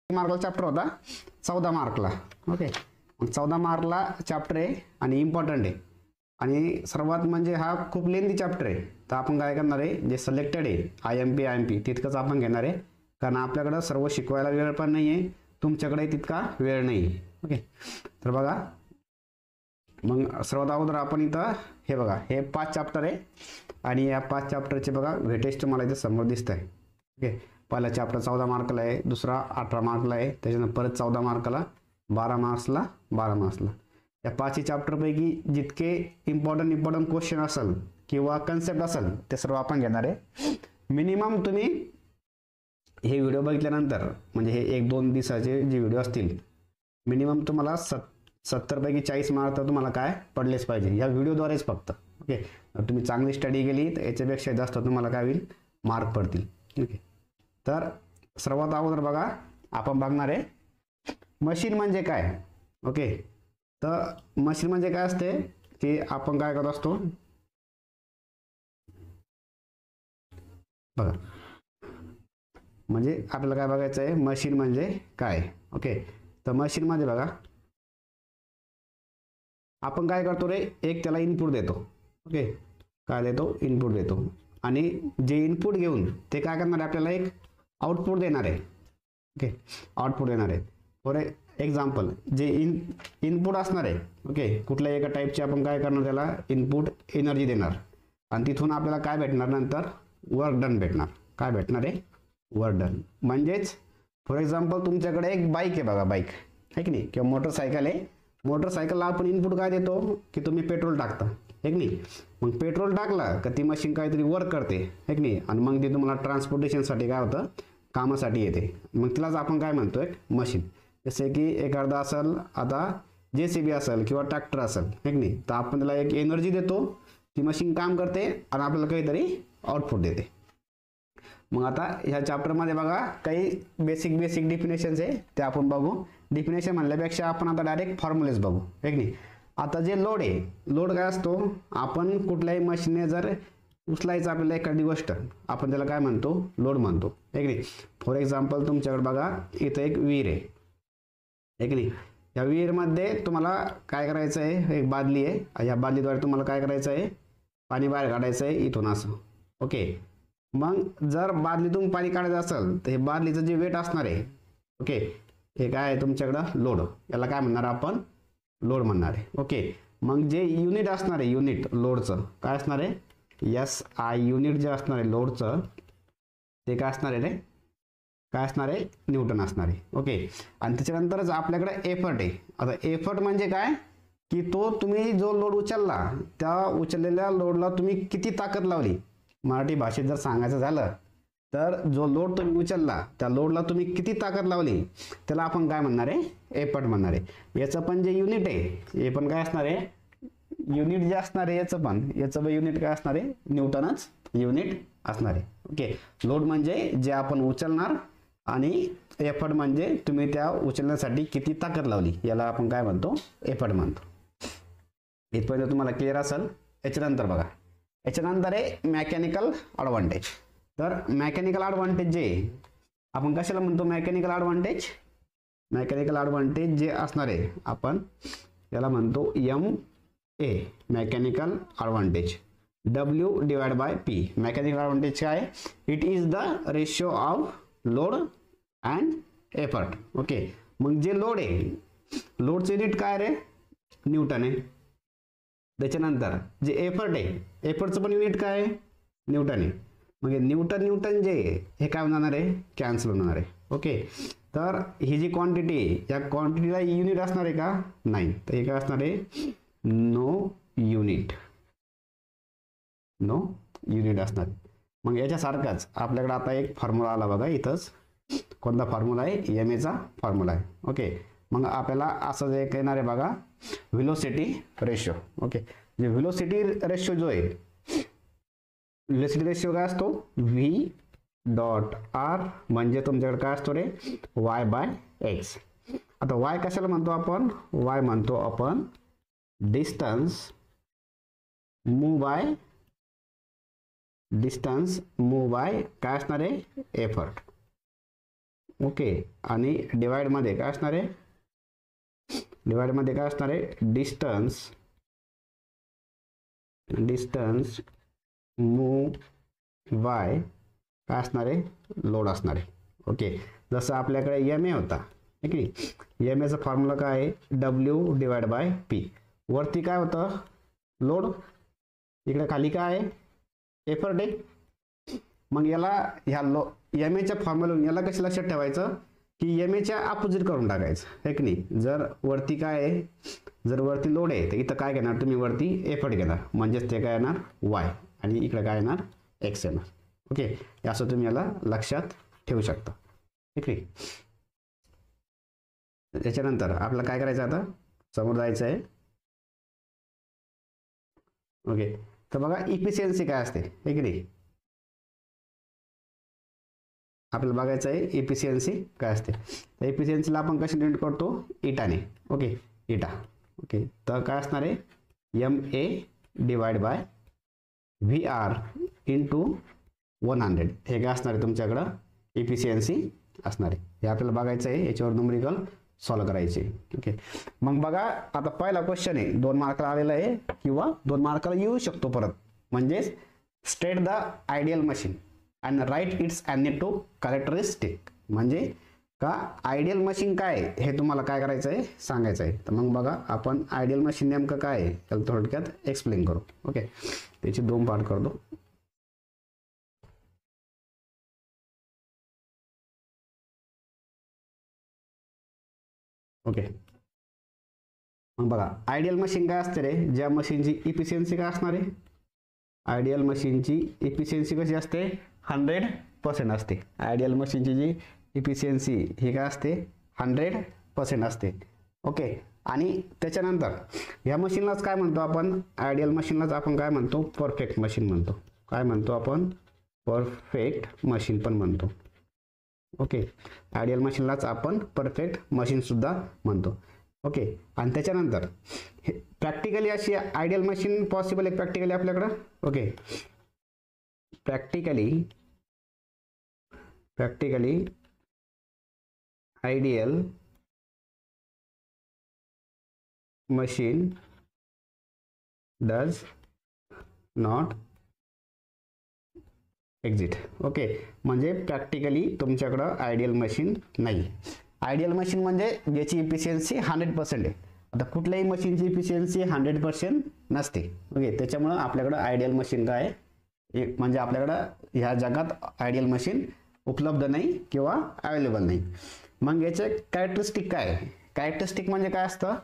मार्कला chapter होता 14 मार्कला. Okay, मग 14 मार्कला chapter आहे आणि इम्पॉर्टंट आहे आणि सर्वात म्हणजे हा खूप लेंदी चॅप्टर आहे. तर आपण काय करणार आहे, जे सिलेक्टेड आहे IMP तितकंच आपण घेणार आहे, कारण आपल्याकडं सर्व शिकवायला वेळ पण नाही आहे, तुमच्याकडे तितका वेळ नाही आहे. ओके, तर बघा मग सर्वात अगोदर आपण इथं हे बघा, हे 5 चॅप्टर आहे आणि या 5 चॅप्टरचे बघा वेटेज तुम्हाला इथे समोर दिसत आहे. ओके, पहिला चॅप्टर 14 मार्कला आहे, दुसरा 18 मार्कला आहे, त्याच्यानंतर परत 14 मार्कला, 12 मार्क्सला. या 5 चॅप्टरपैकी जितके इम्पॉर्टंट क्वेश्चन असेल किंवा कन्सेप्ट असेल ते सर्व आपण घेणार आहे. मिनिमम तुम्ही हे व्हिडिओ बघितल्यानंतर म्हणजे हे 1-2 दिवसाचे जे व्हिडिओ असतील, मिनिमम तुम्हाला 70 पैकी 40 मार्क तर तुम्हाला काय पडलेच पाहिजे या व्हिडिओद्वारेच फक्त. ओके, तुम्ही चांगली स्टडी केली तर याच्यापेक्षा जास्त तुम्हाला काय होईल, मार्क पडतील. ओके, तर सर्वात अगोदर बघा आपण बघणार आहे मशीन म्हणजे काय. ओके, तर मशीन म्हणजे काय असते की आपण काय करत असतो बघा, म्हणजे आपल्याला काय बघायचं आहे, मशीन म्हणजे काय. ओके, तर मशीनमध्ये बघा आपण काय करतो रे, एक त्याला इनपुट देतो. ओके, काय देतो, इनपुट देतो आणि जे इनपुट घेऊन ते काय करणार आहे, आपल्याला एक आउटपुट देणार आहे. ओके, आउटपुट देणार आहे. फॉर एक्झाम्पल जे इनपुट असणार आहे, ओके, कुठल्याही एका टाईपचे आपण काय करणार, त्याला इनपुट एनर्जी देणार आणि तिथून आपल्याला काय भेटणार, नंतर वर्क डन भेटणार. काय भेटणार आहे, वर्क डन. म्हणजेच फॉर एक्झाम्पल तुमच्याकडे एक बाईक आहे बघा, बाईक आहे की नाही, किंवा मोटरसायकल आहे. मोटरसायकलला आपण इनपुट काय देतो की तुम्ही पेट्रोल टाकता, आहे की नाही. मग पेट्रोल टाकला का ती मशीन काहीतरी वर्क करते, आहे की नाही, आणि मग ती तुम्हाला ट्रान्सपोर्टेशनसाठी काय होतं, कामासाठी येते. मग तिलाच आपण काय म्हणतो, एक मशीन. जसे की एखादा असेल, आता JCB असेल किंवा ट्रॅक्टर असेल, आहे की नाही, तर आपण त्याला एक एनर्जी देतो, ती मशीन काम करते आणि आपल्याला काहीतरी आउटपुट देते. मग आता ह्या चॅप्टरमध्ये बघा काही बेसिक डिफिनेशन्स आहे ते आपण बघू. डिफिनेशन म्हणल्यापेक्षा आपण आता डायरेक्ट फॉर्म्युलेज बघू, आहे की नाही. आता जे लोड आहे, लोड काय असतो, आपण कुठल्याही मशीनने जर उचलायचं आपल्याला एखादी गोष्ट, आपण त्याला काय म्हणतो, लोड म्हणतो, आहे की नाही. फॉर एक्झाम्पल तुमच्याकडे बघा इथं एक विहीर आहे की नाही. या विहीरमध्ये तुम्हाला काय करायचं आहे, एक बादली आहे, या बादलीद्वारे तुम्हाला काय करायचं आहे, पाणी बाहेर काढायचं आहे इथून असं. ओके, मग जर बादलीतून पाणी काढायचं असेल तर हे बादलीचं जे वेट असणार आहे, ओके, हे काय आहे तुमच्याकडं, लोड. याला काय म्हणणार आपण, लोड म्हणणार आहे. ओके, मग जे युनिट असणार आहे, युनिट लोडचं काय असणार आहे, SI युनिट जे असणार आहे लोडचं, ते काय असणार आहे रे, काय असणार आहे, न्यूटन असणार आहे. ओके, आणि त्याच्यानंतरच आपल्याकडे एफर्ट आहे. आता एफर्ट म्हणजे काय की तो तुम्ही जो लोड उचलला, त्या उचललेल्या लोडला तुम्ही किती ताकद लावली. मराठी भाषेत जर सांगायचं झालं तर जो लोड तुम्ही उचलला त्या लोडला तुम्ही किती ताकद लावली त्याला आपण काय म्हणणार आहे, एफर्ट म्हणणार आहे. याचं पण जे युनिट आहे हे पण काय असणार आहे, युनिट जे असणार आहे याचं युनिट काय असणार आहे, न्यूटनच युनिट असणार आहे. ओके, लोड म्हणजे जे आपण उचलणार आणि एफर्ट म्हणजे तुम्ही त्या उचलण्यासाठी किती ताकद लावली, याला आपण काय म्हणतो, एफर्ट म्हणतो. इथपर्यंत तुम्हाला क्लिअर असेल. याच्यानंतर बघा, याच्यानंतर आहे मेकॅनिकल ॲडव्हान्टेज. तर मेकॅनिकल ॲडव्हान्टेज जे आपण कशाला म्हणतो, मेकॅनिकल ॲडव्हान्टेज जे असणार आहे आपण याला म्हणतो MA, mechanical advantage. W/P. Mechanical advantage काय, it is the ratio of load and effort. Okay, मग जे लोड आहे, लोडचे युनिट काय रे, न्यूटन आहे. त्याच्यानंतर जे एफर्ट आहे, एफर्टचं पण युनिट काय आहे, न्यूटन आहे. मग न्यूटन जे हे काय होणार आहे, कॅन्सल होणार आहे. ओके, तर ही जी क्वांटिटी आहे या क्वांटिटीला युनिट असणार आहे का, नाही. तर हे काय असणार आहे, नो युनिट असणार. मग याच्यासारखाच आपल्याकडे आता एक फॉर्म्युला आला बघा इथंच. कोणता फॉर्म्युला आहे, MA फॉर्म्युला आहे. ओके, मग आपल्याला असं जे येणार आहे बघा, व्हेलोसिटी रेशो. ओके, जे व्हेलोसिटी रेशो जो आहे, व्हेलोसिटी रेशो काय असतो, V.R म्हणजे तुमच्याकडे काय असतो रे, Y/X. आता Y कशाला म्हणतो आपण, Y म्हणतो आपण डिस्टन्स मूव बाय काय असणार आहे, एफर्ट. ओके, आणि डिवाइडमध्ये काय असणार आहे, डिवाइडमध्ये काय असणार आहे, डिस्टन्स मूव वाय काय असणार आहे, लोड असणार आहे. ओके, जसं आपल्याकडे एम ए होता, ठीक आहे, एम एचा फॉर्म्युला काय आहे, डब्ल्यू डिवाइड बाय पी. वरती काय होतं, लोड, इकडे खाली काय आहे, एफर्ट आहे. मग याला ह्या एम एच्या फॉर्म्युला याला कशी लक्षात ठेवायचं की एम एच्या अपोजिट करून टाकायचं आहे की नाही. जर वरती काय आहे, जर वरती लोड आहे तर इथं काय घेणार तुम्ही, वरती एफर्ट घेणार, म्हणजेच ते काय येणार वाय, आणि इकडे काय येणार एक्स येणार. ओके, असं तुम्ही याला लक्षात ठेवू शकता. ठीक आहे. त्याच्यानंतर आपल्याला काय करायचं, आता समोर जायचं आहे. ओके, तर बघा इफिशियन्सी काय असते, हे की नाही, आपल्याला बघायचं आहे इफिशियन्सी काय असते. तर इफिशियन्सीला आपण कशी डिनोट करतो, इटाने. ओके, इटा. ओके, तर काय असणार आहे, M A divide by V R into 100, हे काय असणार आहे तुमच्याकडं इफिशियन्सी असणार आहे. हे आपल्याला बघायचं आहे, याच्यावर न्यूमेरिकल सॉल्व करायचे. ओके, मग बघा आता पहिला क्वेश्चन आहे, 2 मार्काला आलेला आहे किंवा 2 मार्काला येऊ शकतो परत. म्हणजेच state the ideal machine and write its any two characteristic. म्हणजे का आयडियल मशीन काय हे तुम्हाला काय करायचं आहे, सांगायचं आहे. तर मग बघा आपण आयडियल मशीन नेमकं काय आहे त्याला थोडक्यात एक्सप्लेन करू. ओके, त्याचे 2 पार्ट करतो. ओके, मग बघा आयडियल मशीन काय असते रे, ज्या मशीनची इफिशियन्सी काय असणार आहे, आयडियल मशीनची इफिशियन्सी कशी असते, 100% असते. आयडियल मशीनची जी इफिशियन्सी ही काय असते, 100% असते. ओके, आणि त्याच्यानंतर ह्या मशीनलाच काय म्हणतो आपण, आयडियल मशीनलाच आपण काय म्हणतो, परफेक्ट मशीन म्हणतो. काय म्हणतो आपण, परफेक्ट मशीन पण म्हणतो. ओके, आयडियल मशीनलाच आपण परफेक्ट मशीन सुद्धा म्हणतो. ओके, आणि त्याच्यानंतर प्रॅक्टिकली अशी आयडियल मशीन पॉसिबल आहे प्रॅक्टिकली आपल्याकडं. Okay, practically ideal machine does not exit. Okay, म्हणजे प्रॅक्टिकली तुमच्याकडं आयडियल मशीन नाही. आयडियल मशीन म्हणजे ज्याची इफिशियन्सी 100% आहे. आता कुठल्याही मशीनची इफिशियन्सी 100% नसते. ओके, त्याच्यामुळं आपल्याकडं आयडियल मशीन काय आहे, म्हणजे आपल्याकडं ह्या जगात आयडियल मशीन उपलब्ध नाही किंवा अवेलेबल नाही. मग याचे कॅरेक्टरिस्टिक काय, कॅरेक्टरिस्टिक म्हणजे काय असतं,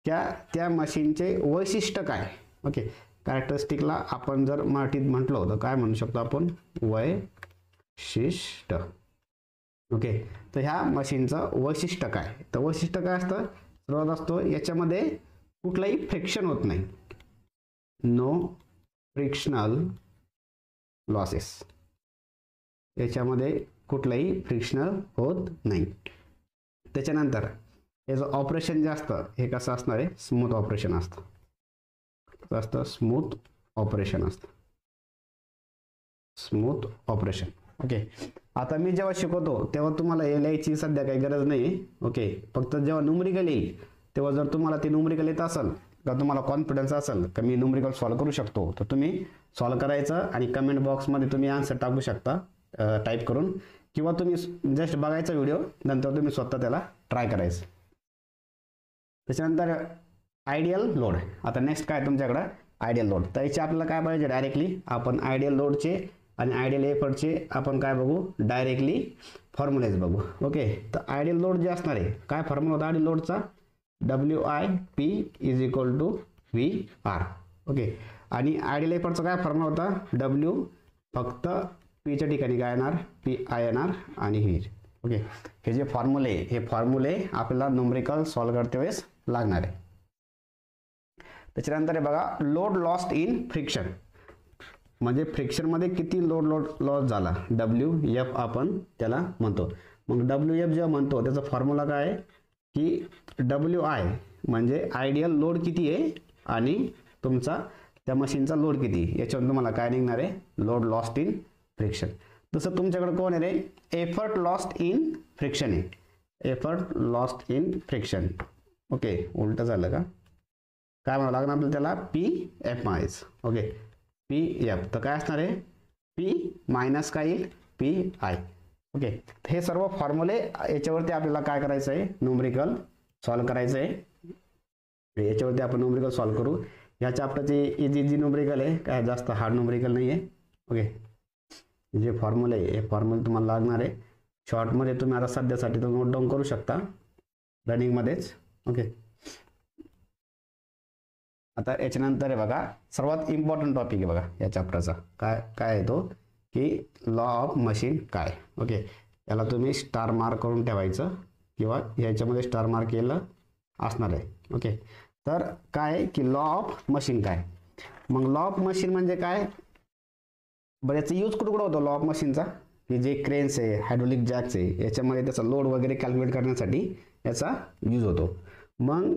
त्या मशीनचे वैशिष्ट्य काय. ओके, कॅरेक्टरिस्टिकला आपण जर मराठीत म्हटलं तर काय म्हणू शकतो आपण, वैशिष्ट्य. ओके, तर ह्या मशीनचं वैशिष्ट्य काय, तर वैशिष्ट्य काय असतं, सर्वात असतो याच्यामध्ये कुठलाही फ्रिक्शन होत नाही, नो फ्रिक्शनल लॉसेस. याच्यामध्ये कुठलाही फ्रिक्शनल होत नाही. त्याच्यानंतर याचं ऑपरेशन जे असतं हे कसं असणार आहे, स्मूथ ऑपरेशन असतं. स्मूथ ऑपरेशन असतं, स्मूथ ऑपरेशन. ओके, आता मी जेव्हा शिकवतो तेव्हा तुम्हाला हे लिहायची सध्या काही गरज नाही. ओके, फक्त जेव्हा न्यूमेरिकल येईल तेव्हा जर तुम्हाला ते न्यूमेरिकल येत असेल का, तुम्हाला कॉन्फिडन्स असेल की मी न्यूमेरिकल सॉल्व करू शकतो, तर तुम्ही सॉल्व करायचं आणि कमेंट बॉक्समध्ये तुम्ही आन्सर टाकू शकता टाईप करून, किंवा तुम्ही जस्ट बघायचा व्हिडिओ, नंतर तुम्ही स्वतः त्याला ट्राय करायचं. त्याच्यानंतर आयडियल लोड. आता नेक्स्ट काय तुमच्याकडं आयडियल लोड. तर याचे आपल्याला काय पाहिजे, डायरेक्टली आपण आयडियल लोडचे आणि आयडियल एफर्टचे आपण काय बघू, डायरेक्टली फॉर्म्युलेज बघू. ओके, तर आयडियल लोड जे असणार आहे, काय फॉर्म्युला होता आयडियल लोडचा, WIP = VR. ओके, आणि आयडियल एफर्टचा काय फॉर्म्युला होता, W फक्त Pच्या ठिकाणी काय येणार, PI येणार आणि व्ही. ओके, हे जे फॉर्म्युले आपल्याला न्यूमेरिकल सॉल्व करते वेळेस लागणार आहे. त्याच्यानंतर बघा लोड लॉस्ट इन फ्रिक्शन, म्हणजे फ्रिक्शनमध्ये किती लोड लॉस झाला, WF आपण त्याला म्हणतो. मग WF जेव्हा म्हणतो त्याचा फॉर्म्युला काय आहे की WI म्हणजे आयडियल लोड किती आहे आणि तुमचा त्या मशीनचा लोड किती, याच्यावर तुम्हाला काय निघणार आहे, लोड लॉस्ट इन फ्रिक्शन. तसं तुमच्याकडे कोण आहे रे, एफर्ट लॉस्ट इन फ्रिक्शन आहे, effort lost in friction. Okay, उलट झालं का, काय म्हणावं लागणार आपल्याला त्याला, पी एफ म्हणायचं. ओके, पी एफ तर काय असणार आहे, पी मायनस काय येईल, पी आय. ओके, हे सर्व फॉर्म्युले याच्यावरती आपल्याला काय करायचं आहे, न्यूमरिकल सॉल्व करायचं आहे. याच्यावरती आपण न्यूमरिकल सॉल्व करू. या चॅप्टरची इजी जी न्यूमरिकल आहे, काय जास्त हार्ड न्यूमरिकल नाही आहे. ओके, जे फॉर्म्युले आहे हे फॉर्म्युले तुम्हाला लागणार आहे. शॉर्टमध्ये तुम्ही आता सध्यासाठी तर नोट डाऊन करू शकता रनिंगमध्येच. ओके, आता याच्यानंतर आहे बघा सर्वात इम्पॉर्टंट टॉपिक आहे बघा या चॅप्टरचा, काय काय आहे तो, की लॉ ऑफ मशीन काय. ओके, याला तुम्ही स्टार मार्क करून ठेवायचं किंवा याच्यामध्ये स्टार मार्क केलं असणार आहे. ओके, तर काय की लॉ ऑफ मशीन काय. मग लॉ ऑफ मशीन म्हणजे काय, बरं याचा यूज कुठं कुठं होतो लॉ ऑफ मशीनचा, की जे क्रेन्स आहे, हायड्रोलिक जॅक्स आहे, याच्यामध्ये त्याचा लोड वगैरे कॅल्क्युलेट करण्यासाठी याचा यूज होतो. मग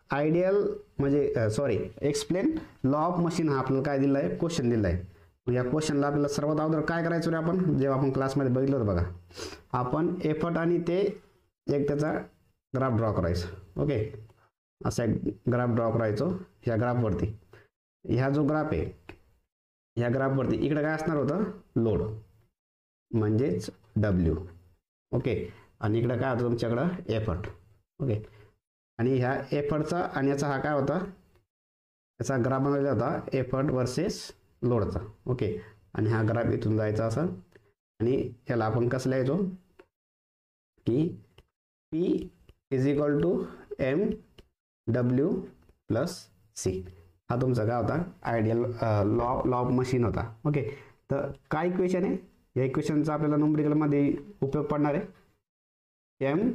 आयडियल म्हणजे sorry explain law of machine हा आपल्याला काय दिला आहे, क्वेश्चन दिला आहे. या क्वेश्चनला आपल्याला सर्वात अगोदर काय करायचं रे, आपण जेव्हा आपण क्लासमध्ये बघितलं होतं बघा, आपण एफर्ट आणि ते एक त्याचा ग्राफ ड्रॉ करायचं. ओके, असा एक ग्राफ ड्रॉ करायचो ह्या ग्राफवरती. ह्या जो ग्राफ आहे ह्या ग्राफवरती इकडे काय असणार होतं, लोड म्हणजेच डब्ल्यू. ओके, आणि इकडे काय होतं तुमच्याकडं, एफर्ट. ओके, आणि ह्या एफर्टचा आणि याचा हा काय होता, याचा ग्राफ बनवलेला होता एफर्ट वर्सेस लोडचा. ओके, आणि हा ग्राफ इथून जायचा असा, आणि याला आपण कसं लिहायचो, की P is equal to M W plus C. हा तुमचा काय होता, आयडियल लॉ ऑफ मशीन होता. ओके, तर काय इक्वेशन आहे, या इक्वेशनचा आपल्याला न्यूमरिकलमध्ये उपयोग पडणार आहे, M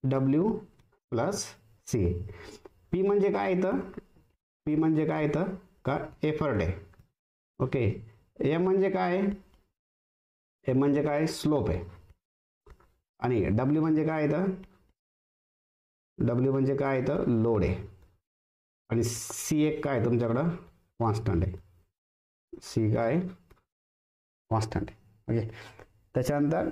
W plus C. P म्हणजे काय येतं, पी म्हणजे काय येतं का, एफर्ट आहे. ओके, एम म्हणजे काय, एम म्हणजे काय, स्लोप आहे. आणि डब्ल्यू म्हणजे काय येतं, डब्ल्यू म्हणजे काय येतं, लोड आहे. आणि सी एक काय तुमच्याकडं, कॉन्स्टंट आहे. सी काय, कॉन्स्टंट आहे. ओके, त्याच्यानंतर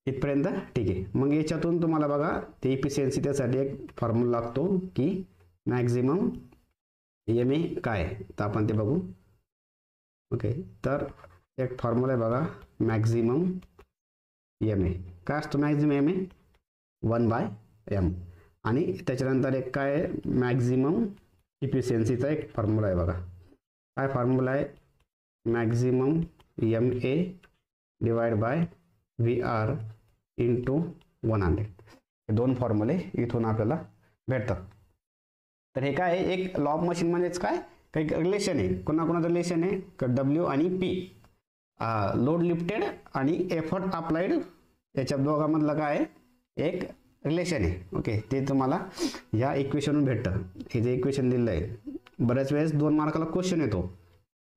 इथपर्यंत ठीक आहे. मग याच्यातून तुम्हाला बघा ते इफिशियन्सी त्यासाठी एक फॉर्म्युला लागतो, की मॅक्झिमम एम ए काय आहे, तर आपण ते बघू. ओके, तर एक फॉर्म्युला आहे बघा, मॅक्झिमम एम ए. काय असतो मॅक्झिमम एम ए, 1/m. आणि त्याच्यानंतर एक काय आहे, मॅक्झिमम इफिशियन्सीचा एक फॉर्म्युला आहे बघा. काय फॉर्म्युला आहे, maximum M A divide by V R into 100. हे दोन फॉर्म्युले इथून आपल्याला भेटतात. तर हे काय आहे, एक लॉ ऑफ मशीन म्हणजेच काय, काही रिलेशन आहे, कोणाकोणाचं रिलेशन आहे, का डब्ल्यू आणि पी, लोड लिफ्टेड आणि एफर्ट अप्लाइड, याच्या दोघांमधलं काय आहे, एक रिलेशन आहे. ओके, ते तुम्हाला या इक्वेशनवरून भेटतं. हे जे इक्वेशन दिलेलं आहे, बऱ्याच वेळेस 2 मार्काला क्वेश्चन येतो,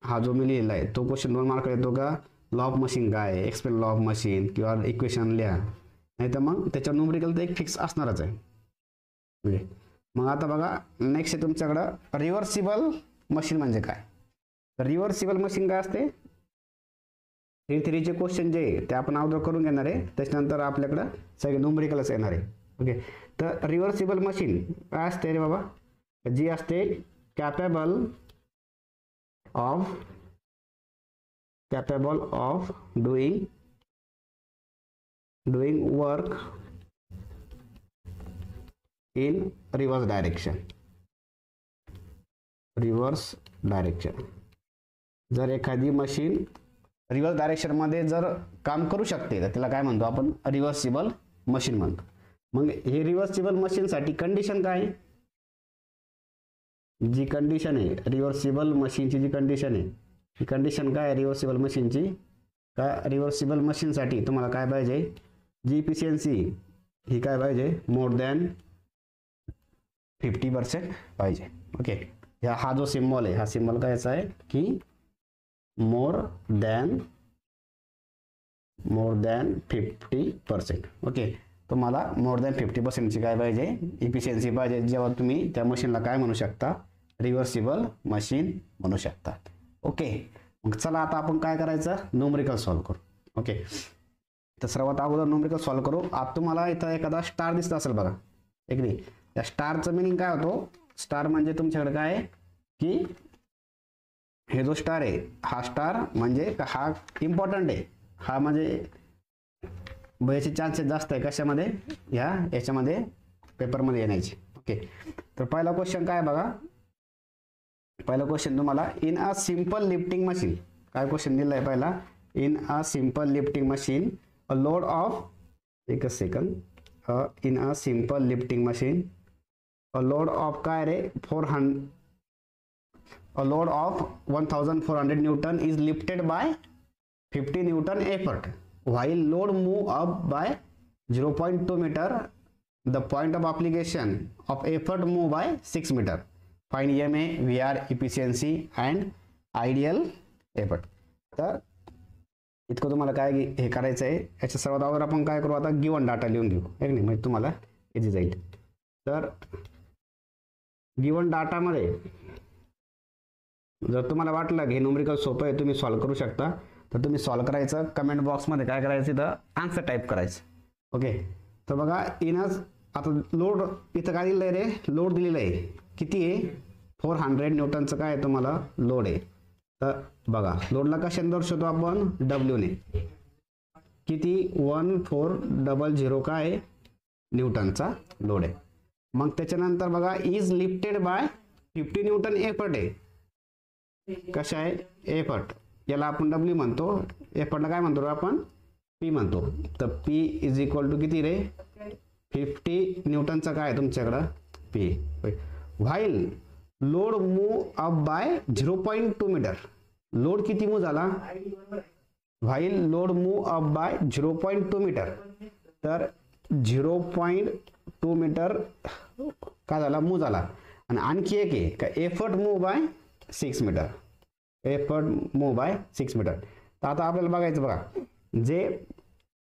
हा जो मी लिहिला आहे तो क्वेश्चन 2 मार्काला येतो का, लॉ ऑफ मशीन काय आहे, एक्सप्लेन लॉ ऑफ मशीन किंवा इक्वेशन लिहा, नाही तर मग त्याच्या न्यूमरिकल तर एक फिक्स असणारच आहे. ओके, मग आता बघा नेक्स्ट आहे तुमच्याकडं रिव्हर्सिबल मशीन म्हणजे काय. तर रिव्हर्सिबल मशीन काय असते, 3-3चे क्वेश्चन जे आहे ते आपण अगोदर करून घेणार आहे, त्याच्यानंतर आपल्याकडं सगळे न्यूमरिकलच येणार आहे. ओके, तर रिव्हर्सिबल मशीन काय असते रे बाबा, जी असते capable of doing work in reverse direction. जर एखादी मशीन रिव्हर्स डायरेक्शनमध्ये जर काम करू शकते तर त्याला काय म्हणतो आपण, रिव्हर्सिबल मशीन म्हणतो. मग हे रिव्हर्सिबल मशीनसाठी कंडिशन काय आहे, जी कंडिशन आहे रिव्हर्सिबल मशीनची, जी कंडिशन आहे ही कंडिशन काय आहे रिव्हर्सिबल मशीनची, का रिव्हर्सिबल मशीनसाठी तुम्हाला काय पाहिजे, जी इफिशियन्सी ही काय पाहिजे, मोर दॅन 50% पाहिजे. ओके, हा जो सिम्बॉल आहे, हा सिम्बॉल काय याचा आहे, की मोर दॅन 50%. ओके, तुम्हाला मोर दॅन 50%ची काय पाहिजे, इफिशियन्सी पाहिजे, जेव्हा तुम्ही त्या मशीनला काय म्हणू शकता, रिव्हर्सिबल मशीन म्हणू शकता. ओके, मग चला आता आपण काय करायचं, न्यूमरिकल सॉल्व करू. ओके, तर सर्वात अगोदर न्यूमेरिकल सॉल्व करू. आता तुम्हाला इथं एखादा स्टार दिसत असेल बघा, एक नाही. या स्टारचं मिनिंग काय होतो? स्टार म्हणजे तुमच्याकडे काय आहे की हे जो स्टार आहे हा स्टार म्हणजे हा इम्पॉर्टंट आहे, हा म्हणजे याचे चान्सेस जास्त आहे कशामध्ये, याच्यामध्ये पेपरमध्ये येण्याचे. ओके, तर पहिला क्वेश्चन काय बघा, पहिला क्वेश्चन तुम्हाला in a simple lifting machine, काय क्वेश्चन दिलाय पहिला, in a simple lifting machine a load of, एक second, in a simple lifting machine a load of काय रे 400, a load of 1400 Newton is lifted by 50 Newton effort while load move up by 0.2 meter. The point of application of effort move by 6 meter. Find MA, VR, efficiency and ideal effort. तर इतकं तुम्हाला काय हे करायचं आहे. याच्या सर्वात अगोदर आपण काय करू, आता गिवन डाटा लिहून घेऊ, आहे नाही, म्हणजे तुम्हाला इझी जाईल. तर गिवन डाटामध्ये जर तुम्हाला वाटलं की हे न्यूमेरिकल सोपं आहे, तुम्ही सॉल्व करू शकता, तर तुम्ही सॉल्व करायचं. कमेंट बॉक्समध्ये काय करायचं, इथं आन्सर टाईप करायचं. ओके, तर बघा इनच आता लोड इथं काय दिलेलं आहे रे, लोड दिलेलं आहे किती आहे, 400 न्यूटनचं काय आहे तुम्हाला लोड आहे. तर बघा लोडला कशाने दर्शवतो आपण, डब्ल्यूने. किती, 1400 काय न्यूटनचा लोड आहे. मग त्याच्यानंतर बघा is lifted bye 50 Newton effort आहे. कशा आहे, एफर्ट, याला आपण डब्ल्यू म्हणतो, एफर्टला काय म्हणतो आपण, पी म्हणतो. तर पी इज इक्वल टू किती रे, 50 न्यूटनचा काय तुमच्याकडं P. While load move up by 0.2 metre, load किती मूव झाला, while load move up by 0.2 metre, तर 0.2 मीटर काय झाला, मूव झाला. आणि आणखी एक आहे का, effort move by 6 metre, effort move by 6 metre. तर आता आपल्याला बघायचं बघा, जे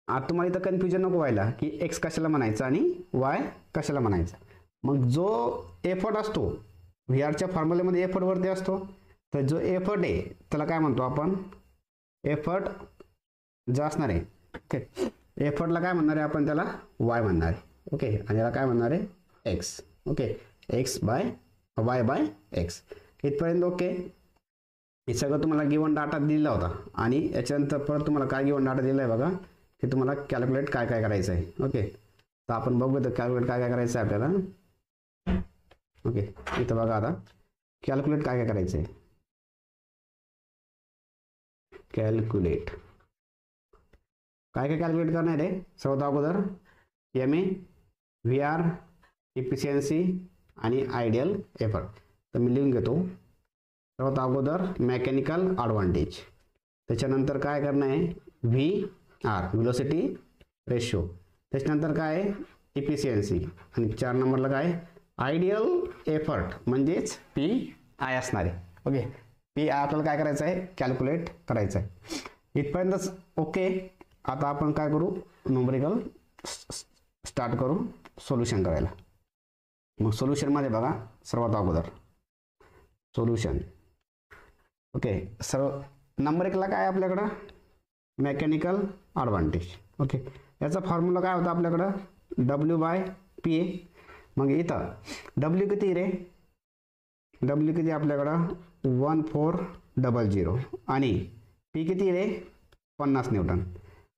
आता तुम्हाला इथं कन्फ्युजन नको व्हायला की एक्स कशाला म्हणायचं आणि वाय कशाला म्हणायचं. मग जो एफर्ट असतो व्ही आरच्या फॉर्म्युलेमध्ये एफर्ट वरती असतो, तर जो एफर्ट आहे त्याला काय म्हणतो आपण, एफर्ट जो असणार आहे, ओके, एफर्टला काय म्हणणार आहे आपण, त्याला वाय म्हणणार आहे. ओके, आणि याला काय म्हणणार आहे, x. Okay, x by y by x. इथपर्यंत ओके. हे सगळं तुम्हाला गिवन डाटा दिला होता, आणि याच्यानंतर परत तुम्हाला काय गिवन डाटा दिला आहे बघा, हे तुम्हाला कॅल्क्युलेट काय काय करायचं आहे. ओके, तर आपण बघू तर कॅल्क्युलेट काय काय करायचं आहे आपल्याला. ओके, इथं बघा आता कॅल्क्युलेट काय काय करायचं आहे, कॅल्क्युलेट काय काय कॅल्क्युलेट करणार आहे. सर्वात अगोदर MA, VR, इफिशियन्सी आणि आयडियल एफर्ट. तर मी लिहून घेतो. सर्वात अगोदर मेकॅनिकल ॲडव्हान्टेज, त्याच्यानंतर काय करणं आहे, VR व्हेलोसिटी रेशो, त्याच्यानंतर काय आहे इफिशियन्सी, आणि 4 नंबरला काय आयडियल एफर्ट म्हणजेच PI असणार आहे. ओके, PI आपल्याला काय करायचं आहे, कॅल्क्युलेट करायचं आहे. इथपर्यंतच ओके. आता आपण काय करू, न्यूमेरिकल स्टार्ट करू सोल्युशन करायला. मग सोल्युशनमध्ये बघा सर्वात अगोदर सोल्युशन. ओके, सर्व नंबर 1ला काय आपल्याकडं मेकॅनिकल ॲडव्हान्टेज. ओके, याचा फॉर्म्युला काय होता आपल्याकडं, W/PA. मग इथं W किती रे, W किती आपल्याकडं 1400 आणि P किती रे 50 न्यूटन.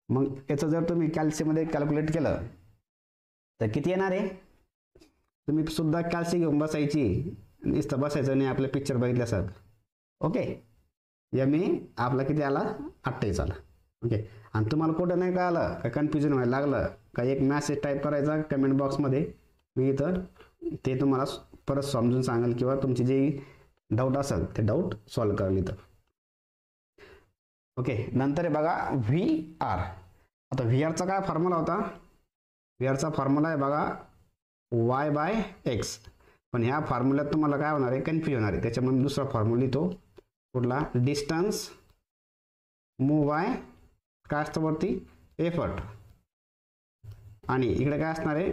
मग याचं जर तुम्ही कॅल्सीमध्ये कॅल्क्युलेट केलं तर किती येणार आहे. तुम्ही सुद्धा कॅल्सी घेऊन बसायची, नुसतं बसायचं नाही आपलं पिक्चर बघितल्यासारखं. ओके, MA आपला किती आला, 28 आला. ओके, आणि तुम्हाला कुठं नाही का आलं, काय कन्फ्युजन व्हायला लागलं का, एक मॅसेज टाईप करायचा कमेंट बॉक्समध्ये, मी इथं ते तुम्हाला परत समजून सांगेल, किंवा तुमची जे डाऊट असेल ते डाऊट सॉल्व करेल इथं. ओके, नंतर आहे बघा VR. आता VRचा काय फॉर्म्युला होता, VRचा फॉर्म्युला आहे बघा Y/X. पण ह्या फॉर्म्युल्यात तुम्हाला काय होणार आहे, कन्फ्यूज होणार आहे. त्याच्यामुळे मी दुसरा फॉर्म्युला लिहितो, कुठला, डिस्टन्स मूव बाय काय असतं वरती एफर्ट, आणि इकडे काय असणार आहे,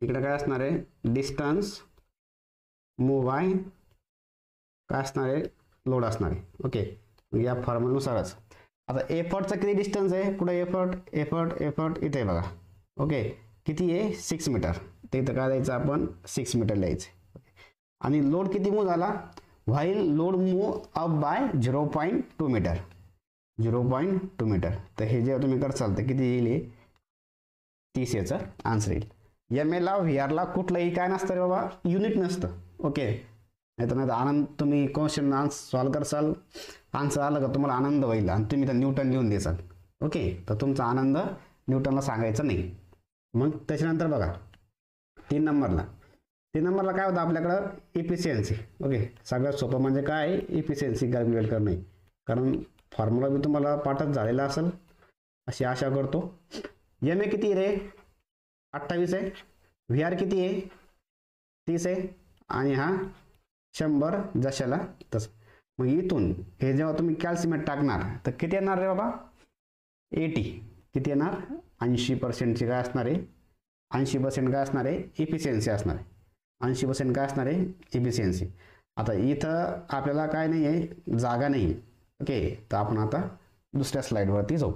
इकडे काय असणार आहे डिस्टन्स मूव बाय काय असणार आहे, लोड असणार आहे. ओके, या फॉर्म्युलानुसारच आता एफर्टचा किती डिस्टन्स आहे, कुठे एफर्ट एफर्ट एफर्ट इथे आहे बघा. ओके, किती आहे 6 मीटर. तर इथं काय द्यायचं आपण 6 मीटर लिहायचं. आणि लोड किती मूव झाला, while load move up by 0.2 metre 0.2 metre. तर हे जेव्हा तुम्ही करसाल तर किती येईल 30 याचा आन्सर येईल. एम एला व्ही आरला कुठलंही काय नसतं रे बाबा, युनिट नसतं. ओके, नाही आनंद तुम्ही क्वेश्चन सॉल्व करसाल, आन्सर आलं का तुम्हाला आनंद होईल आणि तुम्ही तर न्यूटन लिहून देसाल. ओके, तर तुमचा आनंद न्यूटनला सांगायचा नाही. मग त्याच्यानंतर बघा 3 नंबरला काय होतं आपल्याकडं इफिशियन्सी. ओके, सगळ्यात सोपं म्हणजे काय इफिशियन्सी कॅल्क्युलेट करणे, कारण फॉर्म्युला बी तुम्हाला पाठच झालेला असेल अशी आशा करतो. एम ए किती रे 28 आहे, व्ही आर किती आहे 30 आहे आणि हा 100 जशाला तसं. मग इथून हे जेव्हा तुम्ही कॅल्सिमेट टाकणार तर किती येणार रे बाबा 80. किती येणार 80%ची काय असणार आहे, 80% काय असणार आहे इफिशियन्सी असणार आहे. 80% काय असणार आहे इफिशियन्सी. आता इथं आपल्याला काय नाही आहे, जागा नाही. ओके, तर आपण आता दुसऱ्या स्लाईडवरती जाऊ.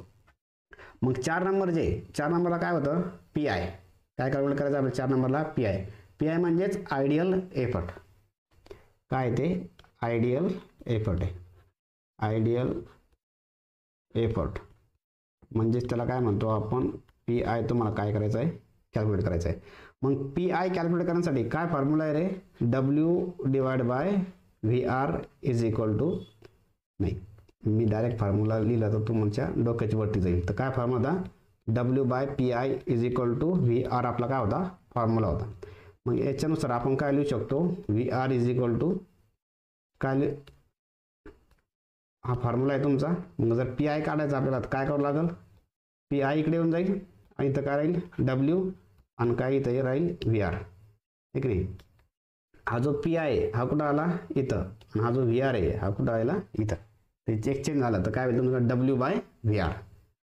मग 4 नंबरला काय होतं पी आय. काय कॅल्क्युलेट करायचं आपल्याला 4 नंबरला पी आय म्हणजेच आयडियल एफर्ट. काय ते आयडियल एफर्ट आहे. आयडियल एफर्ट म्हणजेच त्याला काय म्हणतो आपण पी आय. तुम्हाला काय करायचं आहे कॅल्क्युलेट करायचं आहे. मग पी आय कॅल्क्युलेट करण्यासाठी काय फॉर्म्युला आहे रे, W/VR इज इक्वल टू, नाही मी डायरेक्ट फॉर्म्युला लिहिला तर तुमच्या डोक्याची वरती जाईल. तर काय फॉर्म्युला होता W/PI is equal to VR आपला काय होता फॉर्म्युला होता. मग याच्यानुसार आपण काय लिहू शकतो VR इज इक्वल टू काय, हा फॉर्म्युला आहे तुमचा. मग जर पी आय काढायचा आपल्याला तर काय करावं लागेल, पी आय इकडे येऊन जाईल आणि इथं काय राहील W आणि काय इथं राहील VR. ठीक नाही, हा जो पी आय आहे हा कुठं आला इथं आणि हा जो VR आहे हा कुठं आला इथं. ते एक्सचेंज झालं तर काय होईल तुमचं W/VR.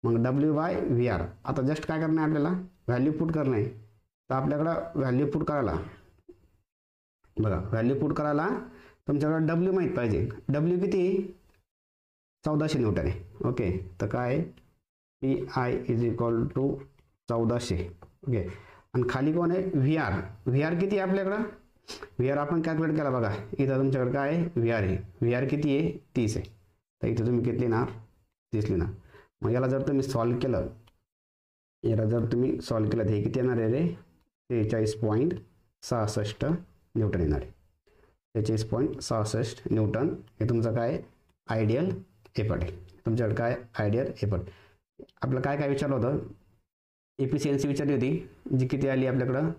मग W/VR आता जस्ट काय करणं आहे आपल्याला व्हॅल्यू पुट करणं आहे. तर आपल्याकडं व्हॅल्यू पुट करायला बघा, व्हॅल्यू पुट करायला तुमच्याकडं W माहीत पाहिजे. W किती 1400 न्यूटन आहे. ओके, तर काय P I is equal to 1400. Okay, आणि खाली कोण आहे VR किती आहे आपल्याकडं, VR आपण कॅल्क्युलेट केला बघा. इथं तुमच्याकडे काय आहे VR आहे. VR किती आहे 30 आहे. तर इथं तुम्ही किती लिहिणार 30 लिहिणार. मग याला जर तुम्ही सॉल्व केलं तर हे किती येणार आहे रे 43.66 न्यूटन येणार आहे. 43.66 न्यूटन हे तुमचं काय आयडियल एफर्ट आहे. तुमच्याकडे काय आयडियल एफर्ट. आपलं काय काय विचारलं होतं, एफिशियन्सी विचारली होती जी किती आली आपल्याकडं,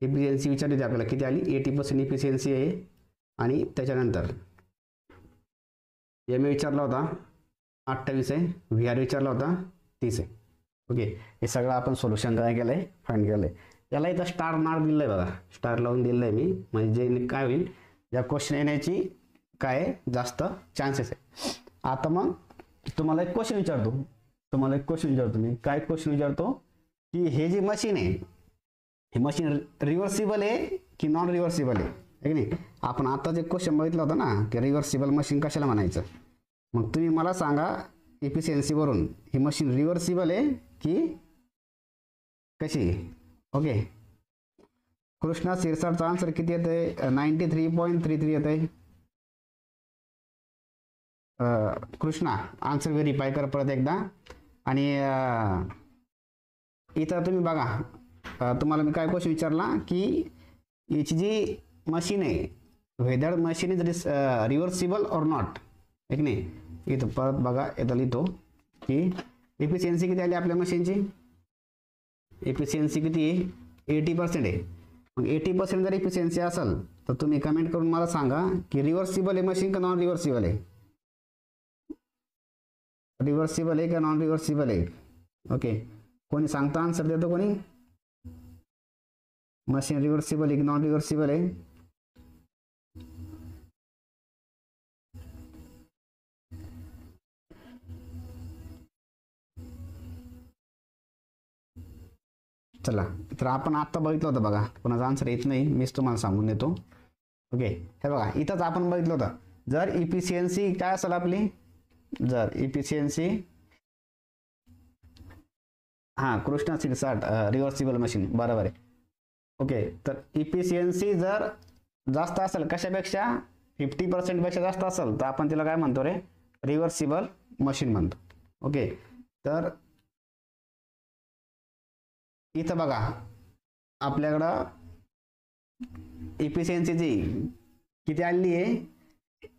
एफिशियन्सी विचारली होती आपल्याला किती आली 80% एफिशियन्सी आहे. आणि त्याच्यानंतर एम ए विचारला होता 28 आहे, व्ही आर विचारला होता 30 आहे. ओके, हे सगळं आपण सोल्युशन काय केलं आहे फाइंड केलं आहे. याला इथं स्टार मार्क दिलं आहे बघा, स्टार लावून दिलं आहे मी, म्हणजे काय होईल या क्वेश्चन येण्याची काय जास्त चान्सेस आहे. आता मग तुम्हाला एक क्वेश्चन विचारतो मी. काय क्वेश्चन विचारतो की हे जे मशीन आहे हे मशीन रिव्हर्सिबल आहे की नॉन रिव्हर्सिबल आहे की नाही. आपण आता जे क्वेश्चन बघितलं होतं ना की रिव्हर्सिबल मशीन कशाला म्हणायचं. मग तुम्ही मला सांगा एफिशियन्सीवरून ही मशीन रिव्हर्सिबल आहे की कशी. ओके, कृष्णा सिरसाटचा आन्सर किती येते 93.33 येते. कृष्णा आन्सर व्हेरीफाय कर परत एकदा. आणि इथं तुम्ही बघा तुम्हाला मी काय क्वेश्चन विचारला की याची जी मशीन आहे whether machine is reversible or not एक नाही. इथं परत बघा इथं लिहितो की एफिशियन्सी किती आली आपल्या मशीनची, एफिशियन्सी किती आहे 80% आहे. मग 80% जर एफिशियन्सी असेल तर तुम्ही कमेंट करून मला सांगा की रिव्हर्सिबल आहे मशीन का नॉन रिव्हर्सिबल आहे, रिव्हर्सिबल आहे का नॉन रिव्हर्सिबल आहे. ओके, कोणी सांगता आन्सर देतो कोणी, मशीन रिव्हर्सिबल आहे की नॉन रिव्हर्सिबल आहे. चला, तर आपण आत्ता बघितलं होतं बघा, कोणाचा आन्सर येत नाही मीच तुम्हाला सांगून देतो. ओके, हे बघा इथंच आपण बघितलं होतं जर इफिशियन्सी काय असेल आपली जर इफिशियन्सी हां कृष्णा 60 रिव्हर्सिबल मशीन बरोबर आहे. ओके, तर इफिशियन्सी जर जास्त असेल कशापेक्षा 50% पेक्षा जास्त असेल तर आपण तिला काय म्हणतो रे, रिव्हर्सिबल मशीन म्हणतो. ओके, तर इथं बघा आपल्याकडं इफिशियन्सीची किती आलेली आहे,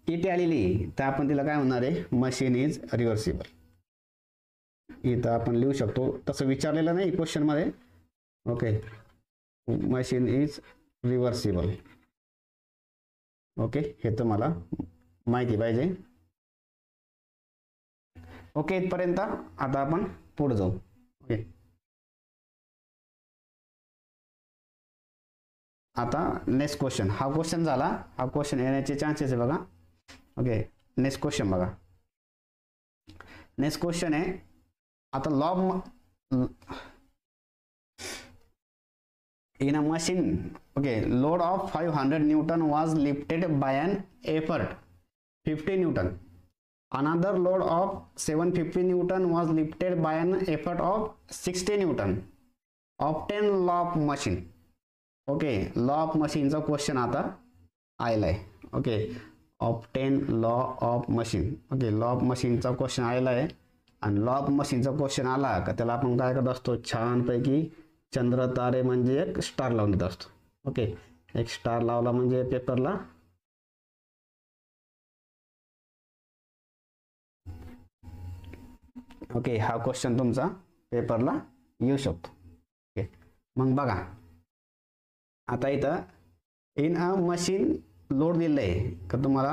80 आलेली आहे, तर आपण तिला काय म्हणणार आहे, मशीन इज रिव्हर्सिबल. इथं आपण लिहू शकतो, तसं विचारलेलं नाही क्वेश्चन मध्ये. Okay, machine is reversible. Okay, हे तुम्हाला माहिती पाहिजे. ओके, इथपर्यंत. आता आपण पुढे जाऊ. ओके, आता नेक्स्ट क्वेश्चन. हा क्वेश्चन झाला, हा क्वेश्चन येण्याचे चान्सेस आहे बघा. ओके, नेक्स्ट क्वेश्चन बघा. नेक्स्ट क्वेश्चन आहे आता in a machine, okay, load of 500 Newton was lifted by an effort 50 Newton. Another load of 750 Newton was lifted by an effort of 60 Newton. Obtain law of machine. Okay, law of मशीनचा question आता आलेला आहे. Okay, obtain law of machine. Okay, law of मशीनचा question आलेला आहे. आणि law of मशीनचा question आला का त्याला आपण काय करत असतो, छानपैकी चंद्र तारे म्हणजे एक स्टार लावून देत असतो. ओके, एक स्टार लावला म्हणजे पेपरला ओके हा क्वेश्चन तुमचा पेपरला येऊ शकतो. ओके, मग बघा आता इथं इन अ मशीन लोड दिलं आहे का तुम्हाला.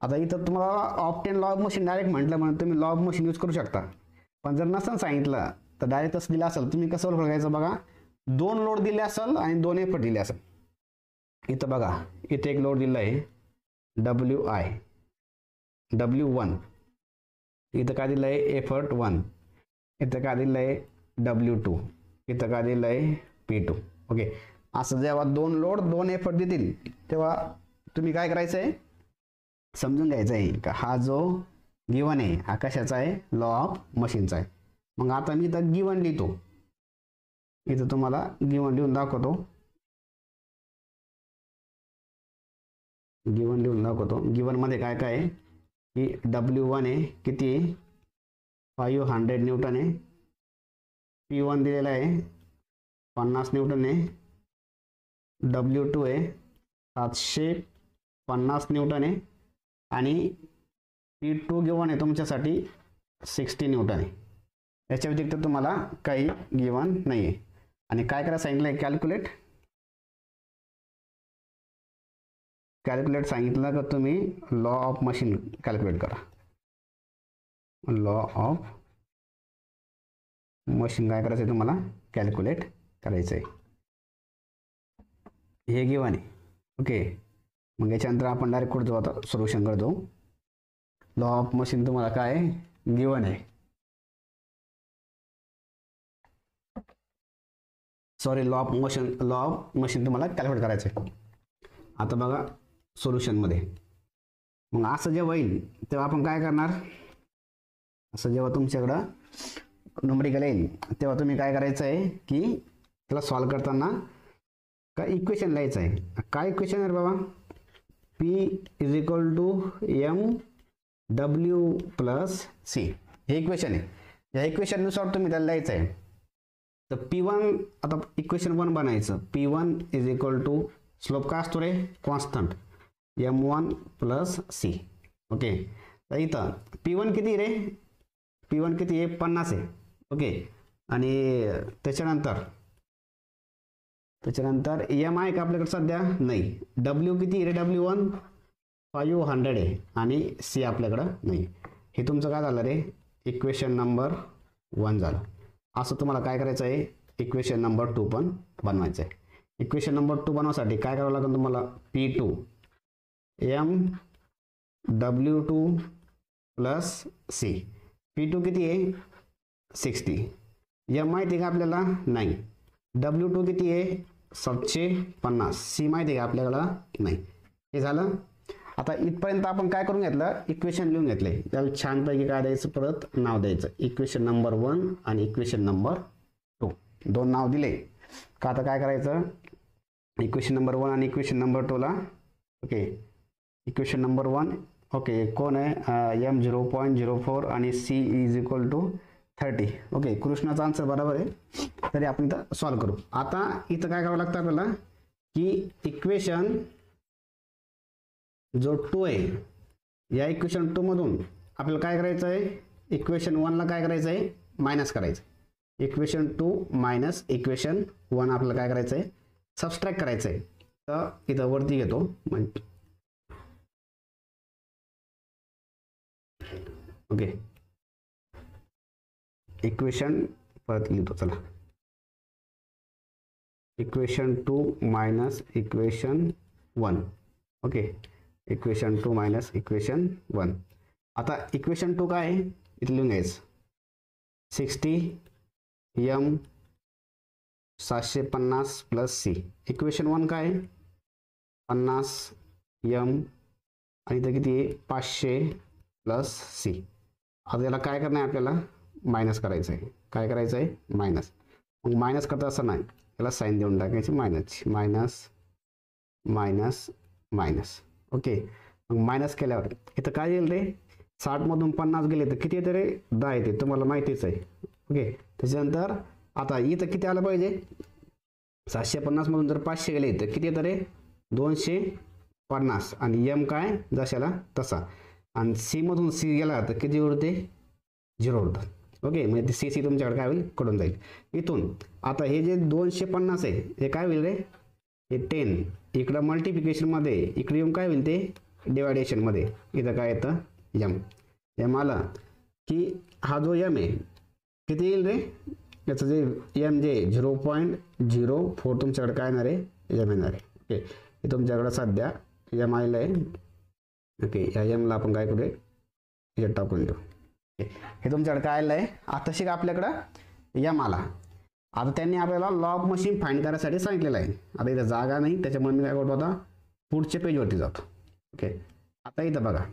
आता इथं तुम्हाला obtain law of machine direct म्हटलं म्हणून तुम्ही लॉ ऑफ मशीन यूज करू शकता. पण जर नसेल सांगितलं तर डायरेक्ट तसं दिलं असेल, तुम्ही कसं बघायचं बघा, 2 लोड दिले असेल आणि 2 एफर्ट दिले असेल. इथं बघा, इथे एक लोड दिलं आहे W1. इथं काय दिलं आहे, एफर्ट 1. इथं काय दिलं आहे W2. इथं काय दिलं आहे P2. ओके, असं जेव्हा 2 लोड 2 एफर्ट देतील तेव्हा तुम्ही काय करायचं आहे, समजून घ्यायचं आहे का हा जो गिवन आहे हा कशाचा आहे, लॉ ऑफ मशीनचा आहे. मग आता मी इथं गिवन लिहितो, इथं तुम्हाला गिवन लिहून दाखवतो. गिवन मध्ये काय काय आहे की W1 आहे किती आहे, 500 न्यूटन आहे. P1 दिलेला आहे 50 न्यूटन आहे. W2 आहे 750 न्यूटन आहे. आणि P2 गिवन आहे तुमच्यासाठी 60 न्यूटन आहे. याच्या व्यतिरिक्त तुम्हाला काही गिवन नाही आहे. आणि काय करायला सांगितलं आहे, कॅल्क्युलेट सांगितलं का तुम्ही लॉ ऑफ मशीन कॅल्क्युलेट करा. लॉ ऑफ मशीन काय करायचं आहे तुम्हाला, कॅल्क्युलेट करायचं आहे. हे गिवन आहे. ओके, मग याच्यानंतर आपण डायरेक्ट कुठं जाऊ, आता सोल्युशन करतो. लॉ ऑफ मशीन तुम्हाला काय गिवन आहे, सॉरी लॉ ऑफ मशीन तुम्हाला कॅल्क्युलेट करायचं आहे. आता बघा सोल्युशनमध्ये, मग असं जेव्हा होईल तेव्हा आपण काय करणार, असं जेव्हा तुमच्याकडं न्यूमेरिकल येईल तेव्हा तुम्ही काय करायचं आहे की त्याला सॉल्व करताना का इक्वेशन लिहायचं आहे. काय इक्वेशन आहे बाबा, P = mW+C हे इक्वेशन आहे. या इक्वेशननुसार तुम्ही त्याला लिहायचं आहे. तर P1 आता इक्वेशन 1 बनायचं, P1 = स्लोप काय असतो रे, कॉन्स्टंट M1+C. ओके, तर इथं P1 किती रे, P1 किती आहे 50 आहे. ओके, आणि त्याच्यानंतर M आहे का आपल्याकडे सध्या, नाही. W किती रे, W1 500 आहे आणि C आपल्याकडं नाही. हे तुमचं काय झालं रे, इक्वेशन नंबर 1 झालं. असं तुम्हाला काय करायचं आहे, इक्वेशन नंबर 2 पण बनवायचं आहे. इक्वेशन नंबर 2 बनवण्यासाठी काय करावं लागेल तुम्हाला, P2 MW2+C. P2 किती आहे 60. M माहिती आहे का आपल्याला, नाही. W2 किती आहे 750. C माहिती आहे का आपल्याला, नाही. हे झालं. आता इथपर्यंत आपण काय करून घेतलं, इक्वेशन लिहून घेतले. त्याला छानपैकी काय द्यायचं, परत नाव द्यायचं. इक्वेशन नंबर 1 आणि इक्वेशन नंबर 2 दोन नाव दिले का. आता काय करायचं, इक्वेशन नंबर 1 आणि इक्वेशन नंबर 2 ला ओके. इक्वेशन नंबर 1 ओके कोण आहे, m 0.04 आणि c is equal to 30. Okay कृष्णाचा आन्सर बरोबर आहे. तरी आपण इथं सॉल्व करू. आता इथं काय करावं लागतं आपल्याला की इक्वेशन जो 2 आहे या इक्वेशन 2 मधून आपल्याला काय करायचं आहे, इक्वेशन 1 ला काय करायचं आहे, मायनस करायचं. इक्वेशन 2 मायनस इक्वेशन 1 आपल्याला काय करायचं आहे, सबस्ट्रॅक्ट करायचं आहे. तर इथं वरती घेतो म्हणजे ओके इक्वेशन परत लिहितो. चला equation 2 minus equation 1 okay. Equation 2 minus equation 1. आता इक्वेशन 2 काय आहे इथे लिहून घ्यायचं, 60 m 750 प्लस c. इक्वेशन 1 काय आहे 50 m आणि इथं किती आहे 500 प्लस c. आता याला काय करणार आहे, आपल्याला मायनस करायचं आहे. काय करायचं आहे, मायनस. मग मायनस करता असं नाही, याला साईन देऊन टाकायची मायनसची. Minus minus minus okay. मग मायनस केल्यावर इथं काय येईल रे, 60 मधून 50 गेले तर किती येते रे, 10 येते, तुम्हाला माहितीच आहे. ओके त्याच्यानंतर आता इथं किती आलं पाहिजे, 750 मधून जर 500 गेले तर किती येतं रे, 250 आणि m काय जशाला तसा. आणि सी मधून सी गेला तर किती उरते, 0 उरतात. ओके म्हणजे ते सी तुमच्याकडे काय होईल, कडून जाईल. इथून आता हे जे 250 आहे हे काय होईल रे, हे 10 इकडं मल्टिप्लिकेशनमध्ये, इकडे येऊन काय होईल ते डिवायडेशनमध्ये. इथं काय येतं m आलं की हा जो m आहे किती येईल रे, याचं जे m जे 0.04 तुमच्याकडे काय येणार आहे, m येणार आहे. ओके हे तुमच्याकडे सध्या m आलेलं आहे. ओके या m ला आपण काय करू, याच्यात टाकून देऊ. हे तुमच्याकडे काय आलेलं आहे. आता शिक आपल्याकडं m आला. आता त्यांनी आपल्याला लॉग मशीन फाइंड करायसाठी सांगितलेलं आहे. आता इथं जागा नाही त्याच्यामुळे मी काय करतो, आता पुढच्या पेजवरती जातो. ओके आता इथं बघा,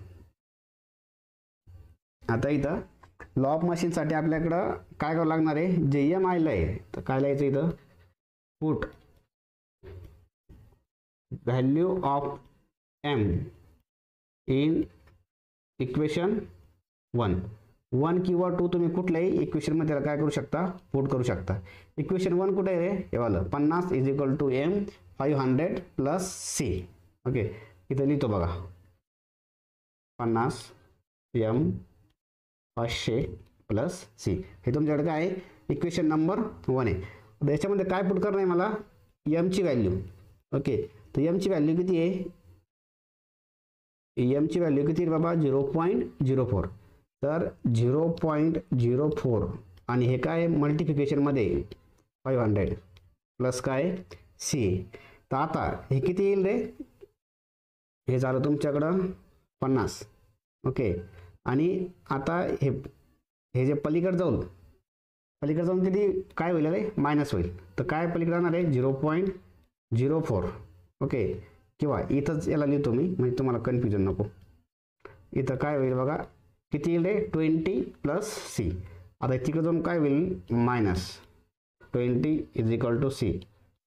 आता इथं लॉग मशीनसाठी आपल्याकडं काय करावं लागणार आहे, जे m आलेलं आहे तर काय लिहायचं इथं, put value of m in equation 1 किंवा 2 तुम्ही कुठल्याही इक्वेशनमध्ये त्याला काय करू शकता, पुट करू शकता. इक्वेशन 1 कुठे आहे रे, हे वालं 50 is equal to m 500 plus c. Okay इथं लिहितो बघा, 50 m 500 प्लस c. हे तुमच्याकडे काय आहे, इक्वेशन नंबर 1 आहे. याच्यामध्ये काय पुट करणार आहे मला, m ची व्हॅल्यू. ओके तर m ची व्हॅल्यू किती आहे, m ची व्हॅल्यू किती आहे बाबा, 0.04. तर 0.04 आणि हे काय मल्टिप्लिकेशनमध्ये 500 प्लस काय c. तर आता हे किती येईल रे, हे झालं तुमच्याकडं 50. ओके आणि आता हे जे पलीकडे जाऊन किती काय होईल रे, मायनस होईल. तर काय पलीकडे जाणार आहे, 0.04. ओके किंवा इथंच याला लिहितो मी म्हणजे तुम्हाला कन्फ्युजन नको. इथं काय होईल बघा, किती येईल रे, 20 प्लस c. आता तिकडे जाऊन काय होईल, minus 20 is equal to c.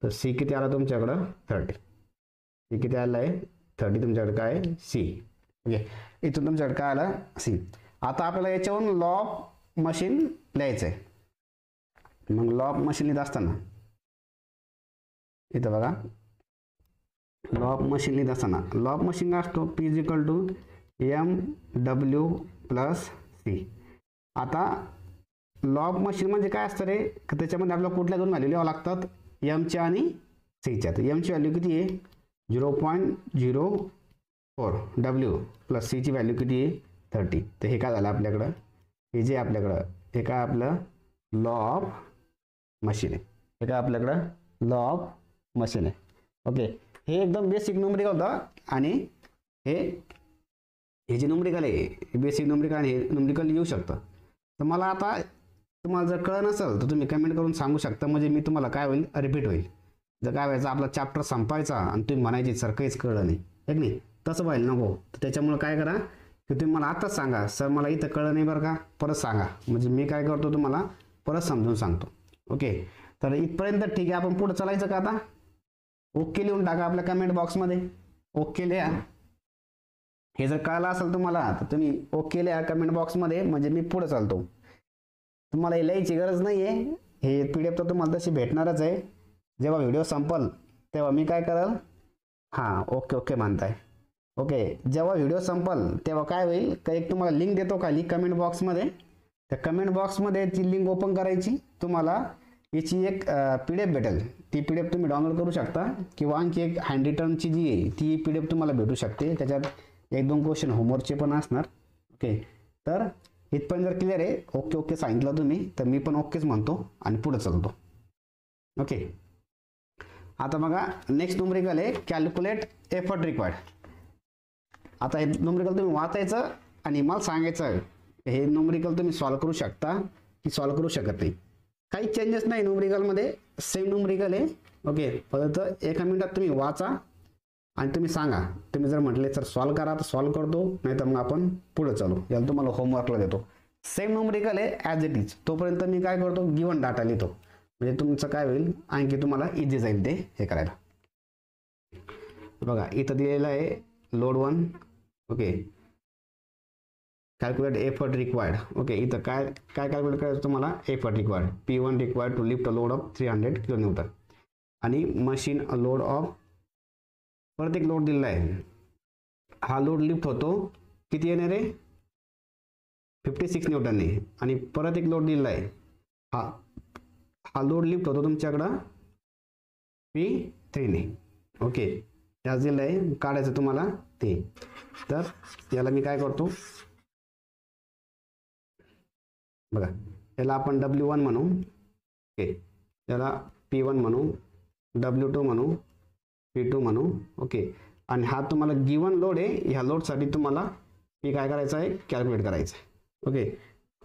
तर c किती आला तुमच्याकडं, 30. c किती आलं आहे, 30 तुमच्याकडे काय c. ओके इथून तुमच्याकडे काय आलं, c. आता आपल्याला याच्यावरून लॉ ऑफ मशीन लिहायचं आहे. मग लॉ ऑफ मशीन लिहित असताना इथं बघा, लॉ ऑफ मशीन लिहित असताना लॉ ऑफ मशीन काय असतो, p is equal to mw plus c. आता लॉ ऑफ मशीन म्हणजे काय असतं रे, त्याच्यामध्ये आपल्याला कुठल्या दोन व्हॅल्यू लिहावं लागतात, m च्या आणि c च्या. तर m ची व्हॅल्यू किती आहे, 0.04 w प्लस c ची व्हॅल्यू किती आहे, 30. तर हे काय झालं आपल्याकडं, हे जे आपल्याकडं हे काय आपलं लॉ ऑफ मशीन आहे. हे काय आपल्याकडं लॉ ऑफ मशीन आहे. ओके हे एकदम बेसिक न्यूमेरिकल होतं आणि हे जे न्यूमेरिकल आहे बेसिक न्यूमेरिकल आणि हे न्यूमेरिकल येऊ शकतं. तर मला आता तुम्हाला जर कळलं नसेल तर तुम्ही कमेंट करून सांगू शकता, म्हणजे मी तुम्हाला काय होईल, रिपीट होईल. जर काय व्हायचं आपला चॅप्टर संपायचा आणि तुम्ही म्हणायचे सर काहीच कळलं नाही, है की नाही, तसं व्हायला नको. तर त्याच्यामुळे काय करा की तुम्ही मला आताच सांगा सर मला इथं कळलं नाही बरं का, परत सांगा, म्हणजे मी काय करतो तुम्हाला परत समजून सांगतो. ओके, तर इथपर्यंत ठीक आहे. आपण पुढे चालायचं का आता? ओके लिहून टाका आपल्या कमेंट बॉक्समध्ये, ओके लिहा. हे जर कळलं असेल तुम्हाला तर तुम्ही ओके लिहा कमेंट बॉक्समध्ये, म्हणजे मी पुढे चालतो. तुम्हाला हे लिहायची गरज नाही आहे, हे PDF तर तुम्हाला तशी भेटणारच आहे. जेव्हा व्हिडिओ संपल तेव्हा मी काय करेल, हां ओके ओके म्हणताय. ओके, जेव्हा व्हिडिओ संपल तेव्हा काय होईल, का एक तुम्हाला लिंक देतो खाली कमेंट बॉक्समध्ये. त्या कमेंट बॉक्समध्ये ती लिंक ओपन करायची, तुम्हाला याची एक PDF भेटेल. ती PDF तुम्ही डाउनलोड करू शकता, किंवा आणखी एक हँड रिटर्नची जी आहे ती PDF तुम्हाला भेटू शकते. त्याच्यात 1-2 क्वेश्चन होमवर्कचे पण असणार. ओके, तर इथपर्यंत जर क्लिअर आहे, ओके ओके सांगितलं तुम्ही, तर मी पण ओकेच म्हणतो आणि पुढे चालतो. ओके, आता बघा नेक्स्ट न्यूमेरिकल आहे कॅल्क्युलेट एफर्ट रिक्वायर्ड. आता हे न्यूमेरिकल तुम्ही वाचायचं आणि मला सांगायचं हे न्यूमेरिकल तुम्ही सॉल्व करू शकता की सॉल्व करू शकत नाही. काही चेंजेस नाही न्यूमेरिकलमध्ये, सेम न्यूमेरिकल आहे. ओके, फक्त एका मिनिटात तुम्ही वाचा आणि तुम्ही सांगा. तुम्ही जर म्हटले सर सॉल्व करा तर सॉल्व करतो, नाही तर मग आपण पुढे चालू. याला तुम्हाला होमवर्कला देतो. सेम न्यूमेरिकल आहे ॲज इट इज. तोपर्यंत मी काय करतो, गिवन डाटा लिहितो, म्हणजे तुमचं काय होईल आणखी तुम्हाला इझी जाईल ते हे करायला. बघा इथं दिलेलं आहे load 1. Okay, calculate effort required. Okay, इथं काय काय कॅल्क्युलेट करायचं तुम्हाला, effort required P1 required to lift a load of 300 kN आणि मशीन अ लोड ऑफ, परत एक लोड दिलेला आहे. हा लोड लिफ्ट होतो किती येणार आहे, 56 न्यूटनने. आणि परत एक लोड दिलेला आहे, हा लोड लिफ्ट होतो तुमच्याकडं P3 ने. ओके, त्याच दिलं आहे, काढायचं तुम्हाला ते. तर याला मी काय करतो, बघा याला आपण W1 म्हणू. ओके, याला P1 म्हणू, W2 म्हणू, P2 म्हणू. ओके, आणि हा तुम्हाला गिवन लोड आहे. ह्या लोडसाठी तुम्हाला P काय करायचं आहे, कॅल्क्युलेट करायचं आहे. ओके,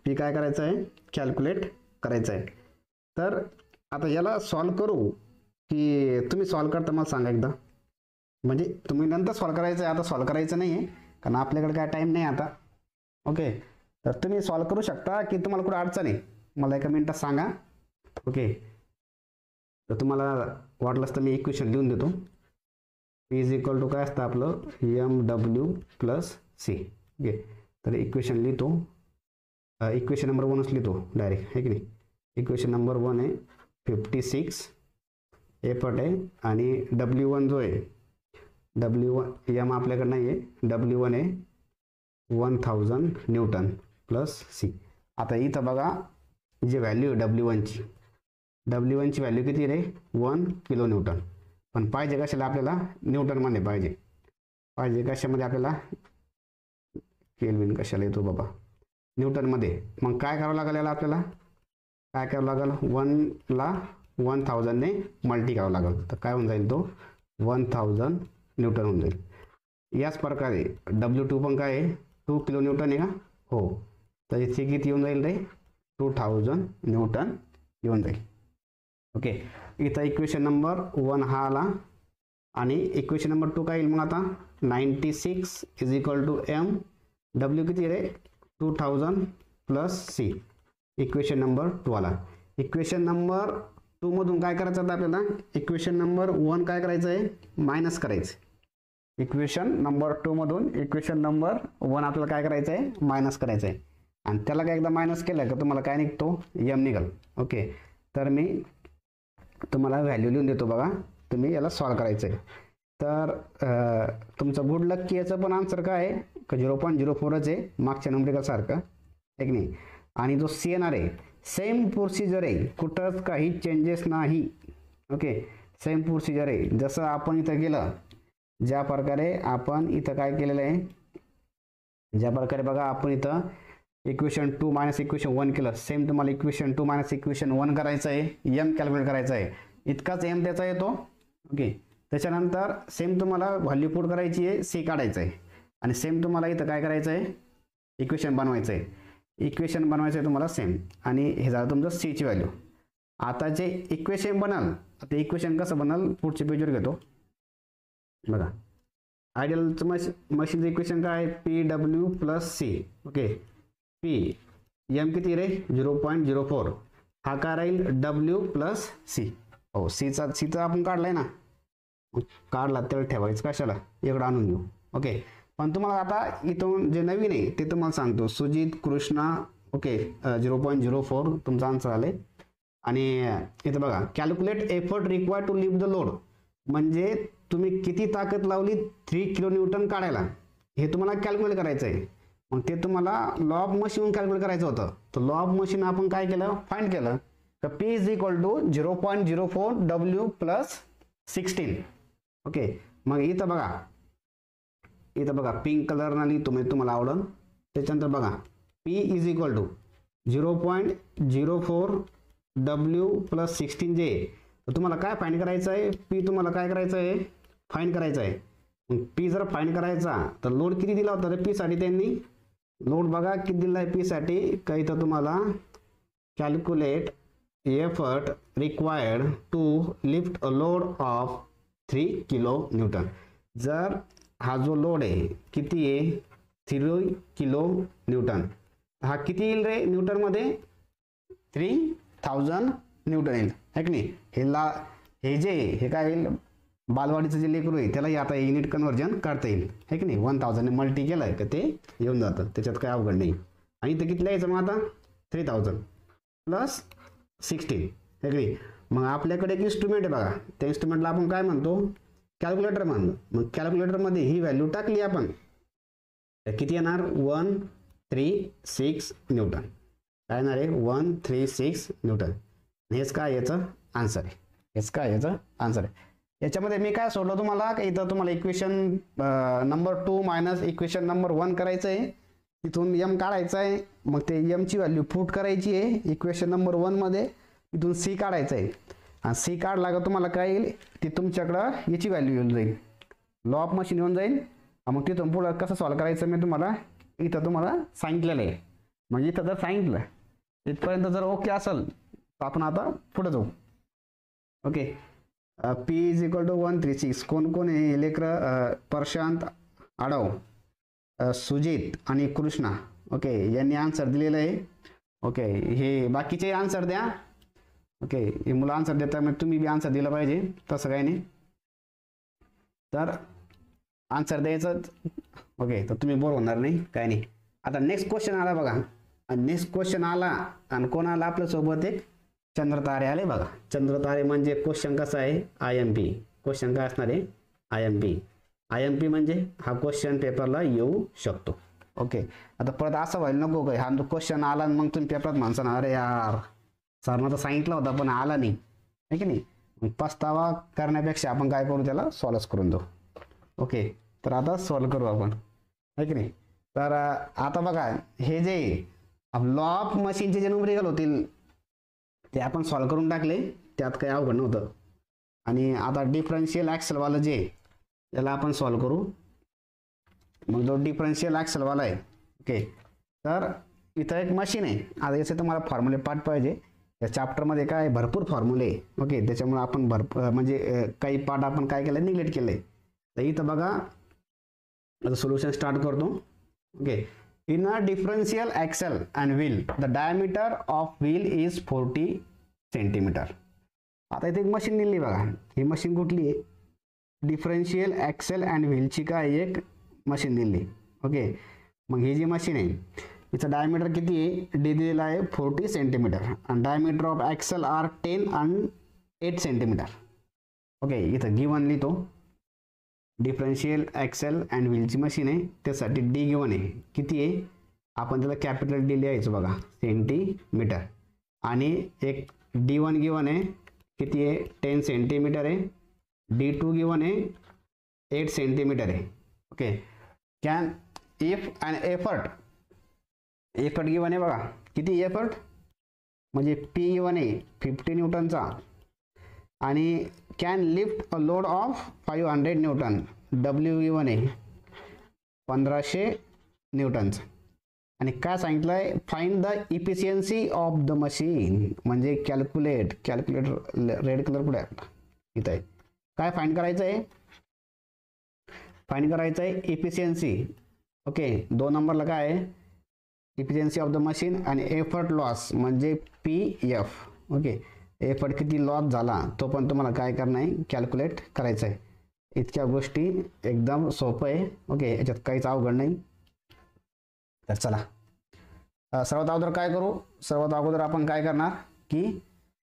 P काय करायचं आहे, कॅल्क्युलेट करायचं आहे. तर आता याला सॉल्व करू की तुम्ही सॉल्व करता मला सांगा एकदा, म्हणजे तुम्ही नंतर सॉल्व करायचं आहे, आता सॉल्व करायचं नाही आहे कारण आपल्याकडे काय टाईम नाही आता. ओके, तर तुम्ही सॉल्व करू शकता की तुम्हाला कुठं अडचण आहे मला एका मिनिटात सांगा. ओके, तर तुम्हाला वाटलंच तर मी इक्वेशन लिहून देतो. P इज इक्वल टू काय असतं आपलं, MW प्लस C. ओके, तर इक्वेशन लिहितो, इक्वेशन नंबर 1च लिहितो डायरेक्ट, आहे की नाही. इक्वेशन नंबर 1 आहे 56 एफर्ट आहे, आणि W1 जो आहे, W1 M आपल्याकडे नाही आहे, W1 आहे 1000 न्यूटन प्लस C. आता इथं बघा जी व्हॅल्यू आहे W1 ची व्हॅल्यू किती रे, 1 किलो न्यूटन. पण पाहिजे कशाला आपल्याला, न्यूटनमध्ये पाहिजे कशामध्ये आपल्याला, केल्विन कशाला येतो बाबा, न्यूटनमध्ये. मग काय करावं लागेल याला, आपल्याला काय करावं लागेल, 1 ला 1000 ने मल्टी करावं लागेल. तर काय होऊन जाईल तो 1000 न्यूटन होऊन जाईल. याच प्रकारे W2 पण काय आहे, 2 किलो न्यूटन आहे का, हो. तर इथे किती येऊन जाईल रे, 2000 न्यूटन येऊन जाईल. ओके, इथं इक्वेशन नंबर 1 हा आला, आणि इक्वेशन नंबर 2 काय येईल मग आता, 96 is equal to M, W किती रे, 2000 प्लस C. इक्वेशन नंबर 2 आला. इक्वेशन नंबर 2 मधून काय करायचं आता आपल्याला, इक्वेशन नंबर 1 काय करायचं आहे, मायनस करायचं. इक्वेशन नंबर 2 मधून इक्वेशन नंबर 1 आपल्याला काय करायचं आहे, मायनस करायचं आहे. आणि त्याला काय एकदा मायनस केलं का तुम्हाला काय निघतो, M निघाल. ओके, तर मी तुम्हाला व्हॅल्यू लिहून देतो बघा, तुम्ही याला सॉल्व करायचं आहे. तर तुमचं गुड लक की याचं पण आन्सर काय आहे, 0.04च आहे मागच्या न्यूमेरिकल सारखं, एक नाही. आणि जो C येणार आहे सेम प्रोसिजर आहे, कुठंच काही चेंजेस नाही. ओके, सेम प्रोसिजर आहे जसं आपण इथं केलं, ज्या प्रकारे आपण इथं काय केलेलं आहे, ज्या प्रकारे बघा आपण इथं इक्वेशन 2 मायनस इक्वेशन 1 केलं, सेम तुम्हाला इक्वेशन 2 मायनस इक्वेशन 1 करायचं आहे, M कॅल्क्युलेट करायचं आहे. इतकाच M त्याचा येतो. ओके, त्याच्यानंतर सेम तुम्हाला व्हॅल्यू पुट करायची आहे, C काढायचं आहे, आणि सेम तुम्हाला इथं काय करायचं आहे, इक्वेशन बनवायचं आहे. इक्वेशन बनवायचं आहे तुम्हाला सेम, आणि हे झालं तुमचं C ची व्हॅल्यू. आता जे इक्वेशन बनाल, ते इक्वेशन कसं बनाल पुढच्या पेजवर घेतो बघा. आयडियल मशीनचं इक्वेशन काय P W plus C. Okay, P M किती रे 0.04, हा काय राहील डब्ल्यू प्लस सी. हो, सीचा आपण काढलाय ना, काढला तर ठेवायचं कशाला, इकडं आणून घेऊ. ओके, पण तुम्हाला आता इथून जे नवीन आहे ते तुम्हाला सांगतो. सुजित कृष्णा. ओके, 0.04 तुमचा आन्सर आले. आणि इथं बघा calculate effort required to lift the load, म्हणजे तुम्ही किती ताकद लावली 3 किलो न्यूटन काढायला, हे तुम्हाला कॅल्क्युलेट करायचं आहे. मग ते तुम्हाला लॉ ऑफ मशीन कॅल्क्युलेट करायचं होतं. तर लॉ ऑफ मशीन आपण काय केलं, फाइंड केलं. तर P is equal to 0.04 W plus 16. Okay, मग इथं बघा पिंक कलरनं लिहितो मी, तुम्हाला आवडून. त्याच्यानंतर बघा P is equal to 0.04 W plus 16 जे. तर तुम्हाला काय फाइंड करायचं आहे, पी तुम्हाला काय करायचं आहे, फाइंड करायचं आहे. मग पी जर फाइंड करायचा तर लोड किती दिला होता रे पी साठी, त्यांनी लोड बघा किती दिला आहे पी साठी. काही तर तुम्हाला calculate effort required to lift a load of 3 kilonewton. जर हा जो लोड आहे किती आहे 3 किलो न्यूटन, हा किती येईल रे न्यूटनमध्ये 3000 न्यूटन येईल, है की नाही. हे काय येईल, बालवाडीचं जे लेकरू आहे त्याला आता युनिट कन्व्हर्जन करता येईल, है की नाही. 1000 ने मल्टी केलं का ते येऊन जातं, त्याच्यात काय अवघड नाही. आणि इथं किती लिहायचं मग आता 3000 प्लस 16, है की नाही. मग आपल्याकडे एक इन्स्ट्रुमेंट आहे बघा, त्या इन्स्ट्रुमेंटला आपण काय म्हणतो, कॅल्क्युलेटर म्हणतो. मग कॅल्क्युलेटरमध्ये ही व्हॅल्यू टाकली आपण, किती येणार 136 न्यूटन. काय येणार आहे 136 न्यूटन. हेच काय याचं आन्सर आहे. याच्यामध्ये मी काय सोडलं तुम्हाला, की इथं तुम्हाला equation number 2 minus equation number 1 करायचं आहे. तिथून एम काढायचं आहे, मग ते एमची व्हॅल्यू पुट करायची आहे इक्वेशन नंबर 1 मध्ये. इथून सी काढायचं आहे, आणि सी काढला का तुम्हाला काय येईल, ती तुमच्याकडं याची व्हॅल्यू येऊन जाईल, लॉ ऑफ मशीन येऊन जाईल. मग तिथून पुढं कसं सॉल्व करायचं मी तुम्हाला सांगितलेलं आहे. मग इथं जर सांगितलं इथपर्यंत जर ओके असेल तर आपण आता पुढे जाऊ. Okay, P is equal to 136. कोण आहे लेकर, प्रशांत आडव, सुजित आणि कृष्णा. ओके, यांनी आन्सर दिलेलं आहे. ओके, हे बाकीचे आन्सर द्या. ओके, हे मुलं आन्सर देतात, मग तुम्ही बी आन्सर दिलं पाहिजे, तसं काही नाही. तर आन्सर द्यायचं. ओके, तर तुम्ही बोर होणार नाही, काय नाही. आता नेक्स्ट क्वेश्चन आला बघा, नेक्स्ट क्वेश्चन आला आणि कोण आला आपल्यासोबत, एक चंद्रतारे आले बघा. चंद्रतारे म्हणजे क्वेश्चन कसा आहे, IMP. क्वेश्चन काय असणार आहे, IMP म्हणजे हा क्वेश्चन पेपरला येऊ शकतो. ओके, आता परत असं व्हायला नको काय, हा क्वेश्चन आला आणि मग तुम्ही पेपरात म्हणसान अरे यार सरनं तर सांगितलं होतं पण आला नाही, है की नाही. पस्तावा करण्यापेक्षा आपण काय करू, त्याला सॉल्व्ह करून देऊ. ओके, तर आता सॉल्व्ह करू आपण, है की नाही. तर आता बघा, हे जे लॉ ऑफ मशीनचे जे न्यूमेरिकल होतील ते आपण सॉल्व्ह करून टाकले, त्यात काही अवघड नव्हतं. आणि आता डिफरन्शियल ॲक्सेलवालं जे त्याला आपण सॉल्व्ह करू. मग जो डिफरन्शियल ॲक्सेलवाला आहे, ओके, तर इथं एक मशीन आहे. आता याचे तुम्हाला फॉर्म्युले पाठ पाहिजे, या चॅप्टरमध्ये काय भरपूर फॉर्म्युले. ओके, त्याच्यामुळे आपण म्हणजे काही पार्ट आपण काय केलं, निग्लेक्ट केलं आहे. तर इथं बघा, आता सोल्युशन स्टार्ट करतो. Okay, in a differential axle and wheel the diameter of wheel is 40 centimetre. आता इथे एक मशीन दिली बघा, ही मशीन कुठली आहे, डिफरन्शियल ॲक्सेल अँड व्हीलची काय एक मशीन दिली. ओके, मग ही जी मशीन आहे हिचं डायमीटर किती आहे, दिलेला आहे 40 सेंटीमीटर, आणि diameter of axle are 10 and 8 centimetre. Okay, इथं गिवन लिहितो, डिफरन्शियल ॲक्सेल अँड व्हीलची मशीन आहे, त्यासाठी डी गिवन आहे, किती आहे, आपण त्याला कॅपिटल डी लिहायचं बघा, सेंटीमीटर. आणि एक D1 गिवन आहे, किती आहे 10 सेंटीमीटर आहे. D2 गिवन आहे 8 सेंटीमीटर आहे. Okay, can if and effort given आहे बघा, किती एफर्ट म्हणजे पी गिवन आहे 50 न्यूटनचा, आणि can lift a load of 500 Newton. W given आहे 1500 न्यूटनचा. आणि काय सांगितलं आहे, find the efficiency of the machine, म्हणजे कॅल्क्युलेटर रेड कलर पुढे इथं आहे. काय फाइंड करायचं आहे, फाईंड करायचं आहे इफिशियन्सी. ओके, 2 नंबरला काय आहे, इफिशियन्सी ऑफ द मशीन आणि एफर्ट लॉस म्हणजे PF. ओके, एफर्ट किती लॉस झाला तो पण तुम्हाला काय करणं आहे, कॅल्क्युलेट करायचं आहे. इतक्या गोष्टी एकदम सोपं आहे. ओके, याच्यात काहीच अवघड नाही. तर चला सर्वात अगोदर काय करू, सर्वात अगोदर आपण काय करणार की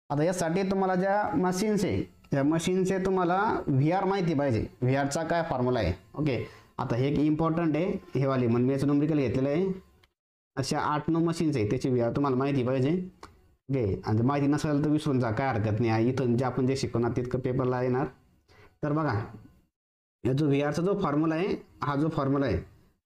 आता यासाठी तुम्हाला ज्या मशीन्स आहे त्या मशीनचे तुम्हाला VR माहिती पाहिजे. VRचा काय फॉर्म्युला आहे. ओके, आता हे एक इम्पॉर्टंट आहे, हे वाली म्हणून मी याचं नंबरिकल घेतलेलं आहे. अशा 8-9 मशीन्स आहे त्याची VR तुम्हाला माहिती पाहिजे. ओके, आणि माहिती नसेल तर विसरून जा, काय हरकत नाही. इथून जे आपण जे शिकवणार तितकं पेपरला येणार. तर बघा, या जो VRचा जो फॉर्म्युला आहे, हा जो फॉर्म्युला आहे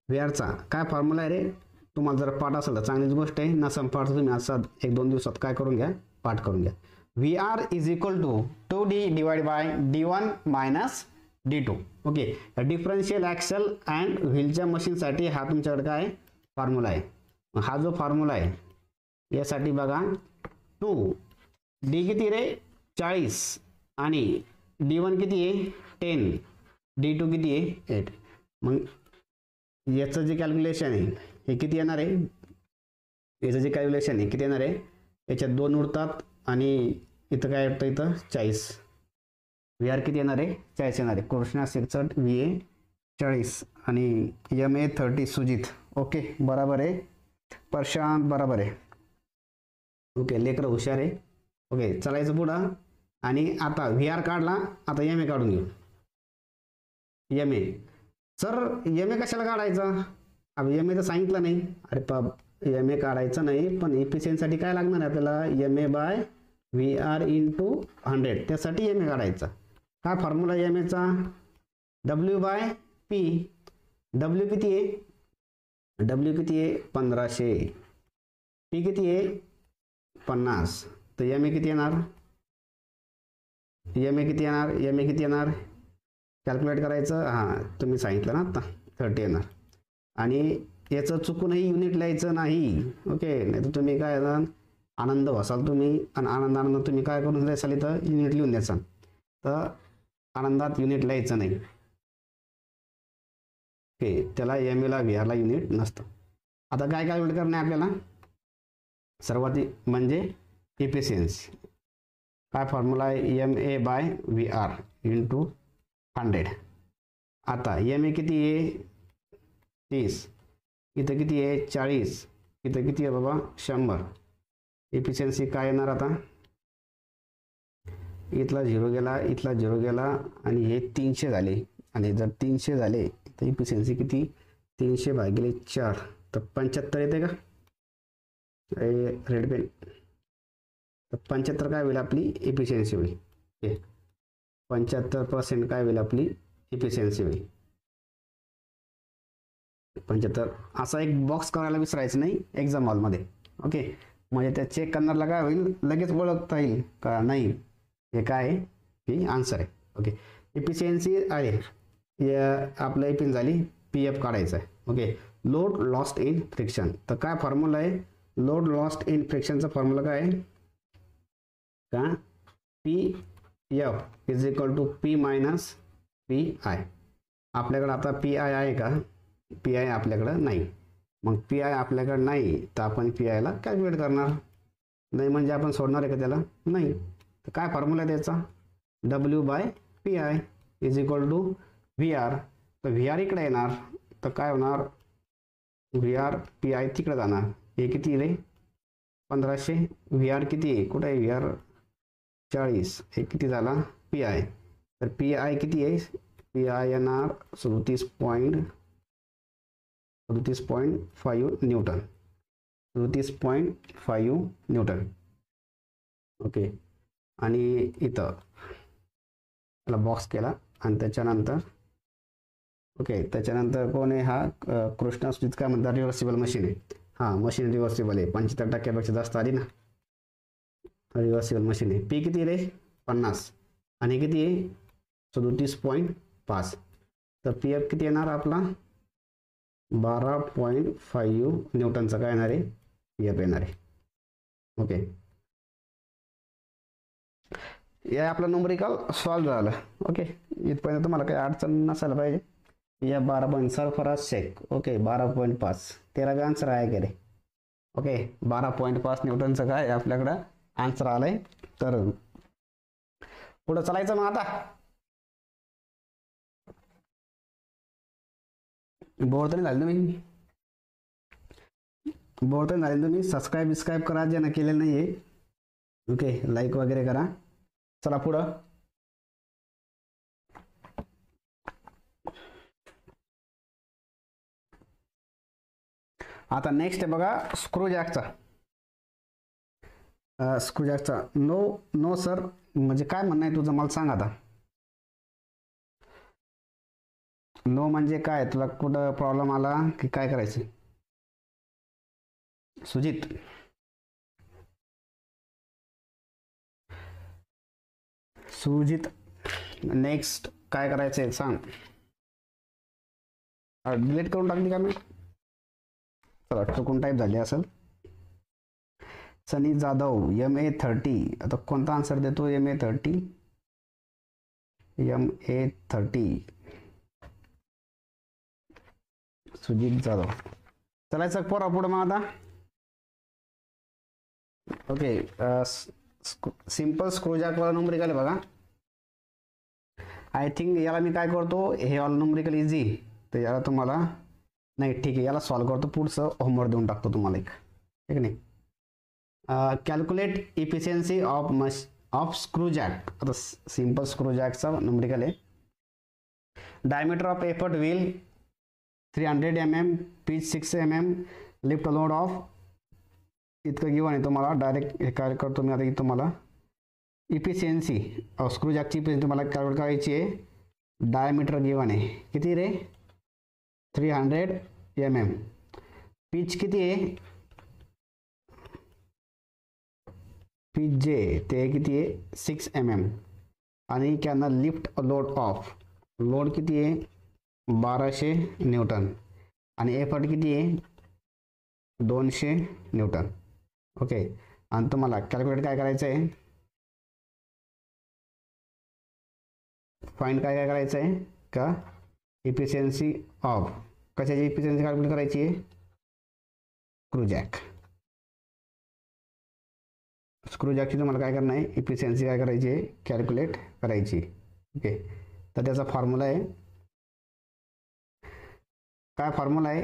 VRचा काय फॉर्म्युला आहे रे, तुम्हाला जर पाठ असेल तर चांगलीच गोष्ट आहे, नसेल पाठ तुम्ही असं 1-2 दिवसात काय करून घ्या, पाठ करून घ्या. VR is equal to 2D divide by D1 minus D2. Okay, differential axle and व्हीलच्या मशीनसाठी हा तुमच्याकडे काय फॉर्म्युला आहे. हा जो फॉर्म्युला आहे यासाठी बघा, 2D किती रे 40 आणि D1 किती आहे 10, D2 किती आहे 8. मग याचं जे कॅल्क्युलेशन आहे हे किती येणार आहे, याचं जे कॅल्क्युलेशन आहे किती येणार आहे, याच्यात 2 उरतात आणि इथं काय येतं, इथं 40. VR किती येणार आहे 40 येणार आहे. कृष्णा 66, VA 40 आणि MA 30 सुजित. ओके, बरोबर आहे. प्रशांत बरोबर आहे. ओके, लेकरं हुशार आहे. ओके, चालायचं पुढं. आणि आता VR काढला, आता MA काढून घेऊ. MA सर MA कशाला काढायचं, अब MA तर सांगितलं नाही. अरे MA काढायचं नाही, पण इफिशियन्सीसाठी काय लागणार आहे आपल्याला, MA बाय VR इंटू 100. त्यासाठी MA काढायचा. काय फॉर्म्युला MAचा, W बाय P. W किती आहे, W किती आहे 1500, P किती आहे 50. तर MA किती येणार, MA किती येणार, MA किती येणार कॅल्क्युलेट करायचं. हां, तुम्ही सांगितलं ना आता 30 येणार. आणि याचं चुकूनही युनिट लिहायचं नाही. ओके, नाही तर तुम्ही काय आनंद व्हाल तुम्ही, आणि आनंद तुम्ही काय करून द्याल, इथं युनिट लिहून द्यायचं. तर आनंदात युनिट लिहायचं नाही. ओके, त्याला MAला VRला युनिट नसतं. आता काय कॅल्क्युलेट करणं आहे आपल्याला, सर्वात म्हणजे इफिशियन्सी. काय फॉर्म्युला आहे, MA बाय VR इंटू 100. आता MA किती आहे 30, इथं किती आहे 40, इथं किती आहे बाबा 100. इफिशियन्सी काय येणार, आता इथला 0 गेला, इथला 0 गेला आणि हे 300 झाले. आणि जर 300 झाले तर इफिशियन्सी किती, 300 भागिले 4 तर 75 येते का, रेड पेन. तर 75 काय होईल आपली इफिशियन्सी होईल. 75% काय होईल आपली इफिशियन्सी होईल 75. असा एक बॉक्स करायला विसरायचं नाही एक्झाम हॉलमध्ये. ओके, म्हणजे त्या चेक करणारला काय होईल, लगेच ओळखता येईल का नाही हे काय आहे, ही आन्सर आहे. ओके, इफिशियन्सी आहे आपलं इफिन झाली. PF काढायचं आहे. Okay, load lost in friction. तर काय फॉर्म्युला आहे, लोड लॉस्ट इन फ्रिक्शनचा फॉर्म्युला काय आहे का, PF is equal to P minus PI. आपल्याकडं आता PI आहे का, PI आपल्याकडं नाही. मग PI आपल्याकडं नाही तर आपण PIला कॅल्क्युलेट करणार नाही, म्हणजे आपण सोडणार आहे का त्याला, नाही. तर काय फॉर्म्युला त्याचा, W by PI is equal to VR. तर VR इकडे येणार तर काय होणार, VR PI तिकडे जाणार. हे किती रे 1500, VR किती आहे, कुठे आहे VR 40, हे किती झाला PI. तर PI किती आहे, PI येणार 37.5 न्यूटन, 37.5 न्यूटन. ओके, आणि इथं त्याला बॉक्स केला आणि त्याच्यानंतर ओके, त्याच्यानंतर कोण आहे हा, कृष्णा सुजित काय म्हणतात, रिव्हर्सिबल मशीन आहे. हां, मशीन रिव्हर्सिबल आहे, 75% जास्त आली ना, रिव्हर्सिबल मशीन आहे. P किती रे 50 आणि किती आहे 37.5. तर PF किती येणार आपला 12.5 न्यूटनचा काय येणार आहे PF येणार आहे. ओके, या आपला न्यूमेरिकल सॉल्व झालं. ओके, इथपर्यंत तुम्हाला काही अडचण नसायला पाहिजे. या 12 सरफराज शेख, ओके 12.5 तेरा का आन्सर आहे का रे? ओके 12.5 न्यूटनचं काय आपल्याकडं आन्सर आलंय. तर पुढं चालायचं मग आता. बोर तरी झाले तुम्ही, बोर तरी झाले तुम्ही. सबस्क्राईब करा ज्यानं केलेलं नाहीये. ओके लाईक वगैरे करा. चला पुढं. आता नेक्स्ट आहे बघा स्क्रू जॅकचा. नो नो सर म्हणजे काय म्हणणं आहे तुझं मला सांग आता. नो म्हणजे काय, तुला कुठं प्रॉब्लेम आला की काय करायचं सुजित? सुजित नेक्स्ट काय करायचंय सांग. डिलीट करून टाकली का मी? चला चुकून टाईप झाली असेल. सनी जाधव MA30. आता कोणता आन्सर देतो? MA30 सुजित जाधव. चलायचं पोरा पुढं मग आता. ओके सिंपल स्क्रू जॅक वाला न्यूमेरिकल बघा. आय थिंक याला मी काय करतो, हे ऑल न्यूमेरिकल इझी, तर याला तुम्हाला नाही ठीक आहे याला सॉल्व करतो. पुढचं होमवर्क देऊन टाकतो तुम्हाला एक, ठीक नाही. Calculate efficiency of screw jack. आता सिंपल स्क्रू जॅकचा न्यूमेरिकल आहे. Diameter of effort wheel 300 mm, pitch 6 mm, lift load of इतकं गिवन आहे तुम्हाला. डायरेक्ट हे काय करतो मी आता की तुम्हाला इफिशियन्सी स्क्रू जॅकची इफिशियन्सी तुम्हाला कॅल्क्युलेट करायची आहे. डायमीटर गिवन आहे किती रे? 300 mm. पिच किती आहे? पिच जे ते किती आहे? 6 mm. आणि त्यांना लिफ्ट लोड ऑफ लोड किती आहे? 1200 न्यूटन. आणि एफर्ट किती आहे? 200 न्यूटन. ओके आणि तुम्हाला कॅल्क्युलेट काय करायचं आहे? फाइंड काय करायचं आहे का? इफिशियन्सी ऑफ कशाची इफिशियन्सी कॅल्क्युलेट करायची आहे? Screw jack. स्क्रू जॅकची तुम्हाला काय करणार आहे? इफिशियन्सी काय करायची आहे? कॅल्क्युलेट करायची. ओके तर त्याचा फॉर्म्युला आहे काय? फॉर्म्युला आहे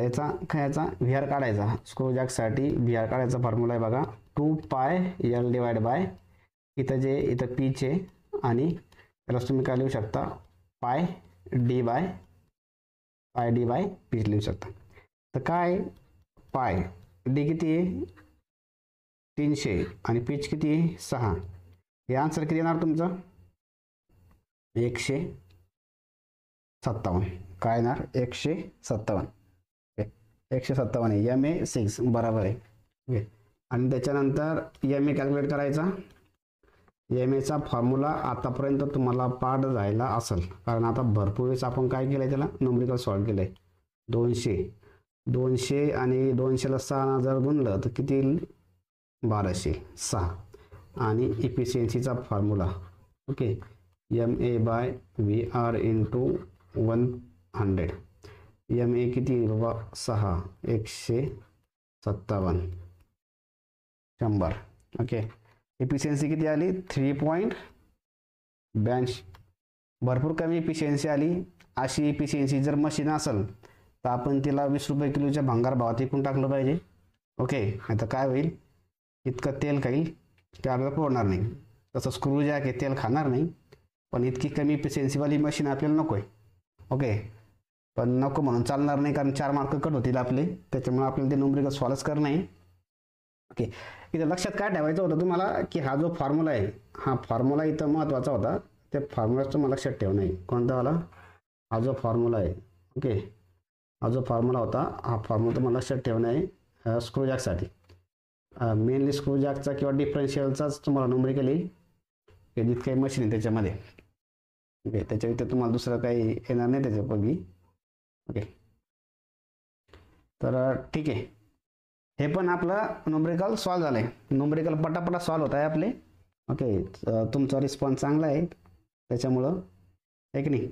याचा काय, याचा VR काढायचा. स्क्रू जॅकसाठी VR काढायचा फॉर्म्युला आहे बघा 2πL डिवाइड बाय इथं पिच आहे आणि त्याला तुम्ही काय लिहू शकता? पाय डी बाय पिच लिहू शकता. तर काय पाय डी किती आहे? 300 आणि पिच किती आहे? 6. हे आन्सर किती येणार तुमचं? 157. काय येणार? 157. 157 आहे. MA6 बरोबर आहे. ओके आणि त्याच्यानंतर MA कॅल्क्युलेट करायचा. MAचा फॉर्म्युला आतापर्यंत तुम्हाला पाठ झाला असेल, कारण आता भरपूर वेळेस आपण काय केलं आहे, त्याला न्यूमेरिकल सॉल्व केलं आहे. 200 आणि 200ला 6 जर गुणलं तर किती येईल? 1206. आणि इफिशियन्सीचा formula okay MA/VR into 100. MA किती बाबा? 6. 157 100. ओके इफिशियन्सी किती आली? 3.82. भरपूर कमी इफिशियन्सी आली. अशी इफिशियन्सी जर मशीन असेल तर आपण तिला 20 रुपये किलोच्या भंगार भावात विकून टाकलं पाहिजे. ओके आता काय होईल? इतकं तेल खाईल ते आपल्याला परवडणार नाही. तसं स्क्रू जॅक हे तेल खाणार नाही, पण इतकी कमी इफिशियन्सीवाली मशीन आपल्याला नको आहे. ओके पण नको म्हणून चालणार नाही, कारण 4 मार्क कट होतील आपले. त्याच्यामुळे आपल्याला ते न्यूमेरिकल सॉल्व्ह करणं आहे. ओके इथं लक्षात काय ठेवायचं होतं तुम्हाला की हा जो फॉर्म्युला आहे, हा फॉर्म्युला इथं महत्त्वाचा होता. त्या फॉर्म्युलाचं तुम्हाला लक्षात ठेवणं आहे. कोणता वाला? हा जो फॉर्म्युला आहे. ओके हा जो फॉर्म्युला होता, हा फॉर्म्युला तुम्हाला लक्षात ठेवणं आहे स्क्रू जॅकसाठी. मेनली स्क्रू जॅकचा किंवा डिफरन्शियलचाच तुम्हाला न्यूमेरिकल येईल. हे जितकं काही मशीन आहे त्याच्यामध्ये. ओके त्याच्या व्यतिरिक्त तुम्हाला दुसरं काही येणार नाही त्याच्यापैकी. ओके तर ठीक आहे. हे पण आपलं न्यूमेरिकल सॉल्व झालं आहे. न्यूमेरिकल पटापटा सॉल्व होत आहे आपले. ओके तुमचा रिस्पॉन्स चांगला आहे त्याच्यामुळं आहे की नाही.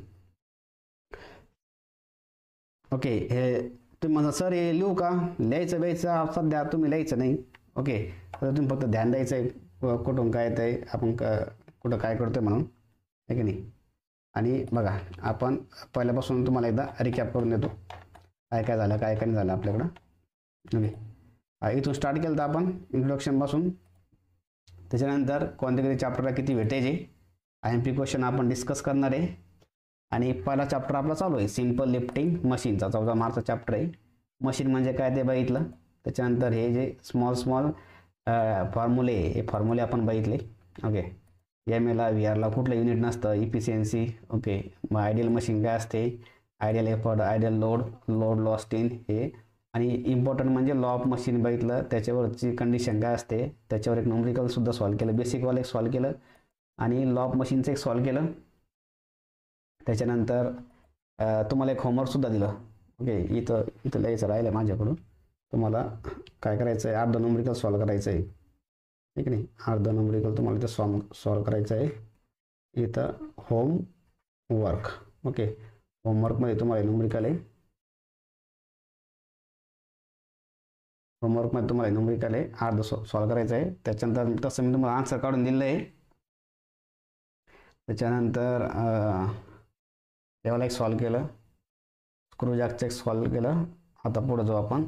ओके, हे तुम्ही म्हणा सर हे लिहू का, लिहायचं लिहायचं सध्या तुम्ही लिहायचं नाही. ओके, तर तुम्ही फक्त ध्यान द्यायचं आहे कुठून काय येतं आहे, आपण कुठं काय करतो म्हणून, आहे की नाही. आणि बघा आपण पहिल्यापासून तुम्हाला एकदा रिकॅप करून देतो काय काय झालं काय काय नाही झालं आपल्याकडं. ओके, इथून स्टार्ट केलं तर आपण इंट्रोडक्शनपासून. त्याच्यानंतर कोणत्या तरी चॅप्टरला किती वेटेज आहे, IMP क्वेश्चन आपण डिस्कस करणार आहे. आणि पहिला चॅप्टर आपला चालू आहे सिम्पल लिफ्टिंग मशीनचा, 14 मार्चचा चॅप्टर आहे. मशीन म्हणजे काय ते बघितलं. त्याच्यानंतर हे जे स्मॉल स्मॉल फॉर्म्युले, हे फॉर्म्युले आपण बघितले. ओके, MLला VRला कुठलं युनिट नसतं, इफिशियन्सी. ओके, मग आयडियल मशीन काय असते, ideal effort, ideal load, load lost in हे. आणि इम्पॉर्टंट म्हणजे लॉ ऑफ मशीन बघितलं, त्याच्यावरची कंडिशन काय असते, त्याच्यावर एक न्यूमरिकलसुद्धा सॉल्व केलं, बेसिकवाला एक सॉल्व केलं आणि लॉ ऑफ मशीनचं एक सॉल्व केलं. त्याच्यानंतर तुम्हाला एक होमवर्कसुद्धा दिलं. ओके, इथं लिहायचं राहिलं माझ्याकडून. तुम्हाला काय करायचं आहे, अर्ध न्यूमरिकल सॉल्व करायचं आहे, ठीक नाही. अर्ध न्यूमरिकल तुम्हाला इथं सॉल्व करायचं आहे. इथं होमवर्क. ओके, होमवर्कमध्ये तुम्हाला न्यूमरिकल आहे, होमवर्कमध्ये तुम्हाला न्यूमरिकल आहे, अर्ध सॉल्व करायचं आहे. त्याच्यानंतर तसं मी तुम्हाला आन्सर काढून दिलं आहे. त्याच्यानंतर याला एक सॉल्व केलं, स्क्रूजॅकचं एक सॉल्व केलं. आता पुढे जाऊ आपण.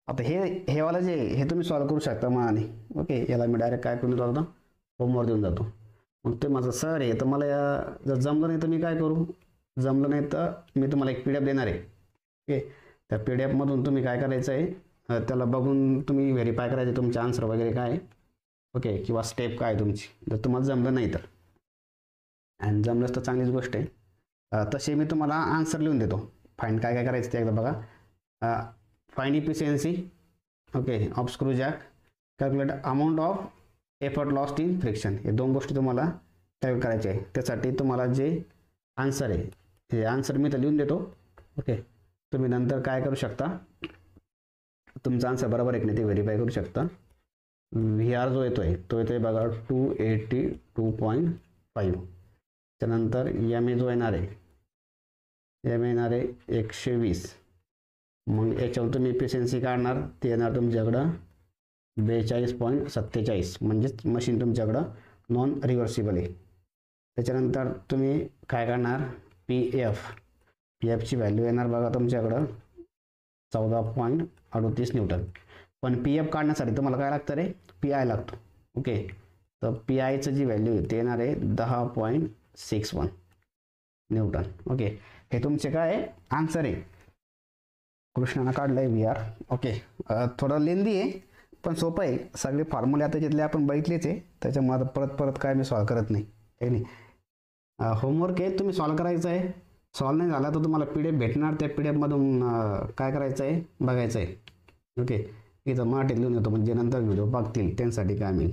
आता हे वाला जे हे तुम्ही सॉल्व करू शकता मनाने. ओके, याला मी डायरेक्ट काय करून जातो, होमवर्क देऊन जातो. मग ते माझं सर आहे, तर मला जर जमलं नाही तर मी काय करू, जमलं नाही तर मी तुम्हाला एक PDF देणार आहे. ओके, त्या PDFमधून तुम्ही काय करायचं आहे, त्याला बघून तुम्ही व्हेरीफाय करायचे तुमचे आन्सर वगैरे काय आहे. ओके, किंवा स्टेप काय तुमची, जर तुम्हाला जमलं नाही तर. आणि जमलंच तर चांगलीच गोष्ट आहे. तसे मी तुम्हाला आन्सर लिहून देतो. फाईंड काय काय करायचं ते एकदा बघा. Find efficiency. Okay, of screw jack. Calculate amount of effort lost in friction. हे दोन गोष्टी तुम्हाला कॅल्क्युलेट करायचे आहे. त्यासाठी तुम्हाला जे आन्सर आहे हे आन्सर मी तर लिहून देतो. ओके, तुम्ही नंतर काय करू शकता, तुमचा आन्सर बरोबर आहे की नाही ते व्हेरीफाय करू शकता. VR जो येतो आहे तो येतो आहे बघा 282.5. त्यानंतर MA जो येणार आहे, MA येणार आहे 120. मग याच्यावर तुम्ही इफिशियन्सी काढणार, ते येणार तुमच्याकडं 42.47. म्हणजेच मशीन तुमच्याकडं नॉन रिव्हर्सिबल आहे. त्याच्यानंतर तुम्ही काय काढणार, PFची व्हॅल्यू येणार बघा तुमच्याकडं 14.38 न्यूटन. पण PF काढण्यासाठी तुम्हाला काय लागतं रे, PI लागतो. ओके, तर PIचं जी व्हॅल्यू आहे ते येणार आहे 10.61 न्यूटन. ओके, हे तुमचे काय आहे आन्सर आहे. कृष्णानं काढलं आहे VR. ओके, थोडं लेंदी आहे पण सोपं आहे. सगळे फॉर्म्युले आता जिथले आपण बघितलेच आहे, त्याच्यामुळे आता परत काय मी सॉल्व करत नाही, आहे नाही. होमवर्क आहे, तुम्ही सॉल्व करायचं आहे. सॉल्व नाही झाला तर तुम्हाला PDF भेटणार, त्या PDFमधून काय करायचं आहे बघायचं आहे. ओके, इथं मराठीत लिहून येतो म्हणजे नंतर व्हिडिओ बघतील त्यांसाठी काय मी.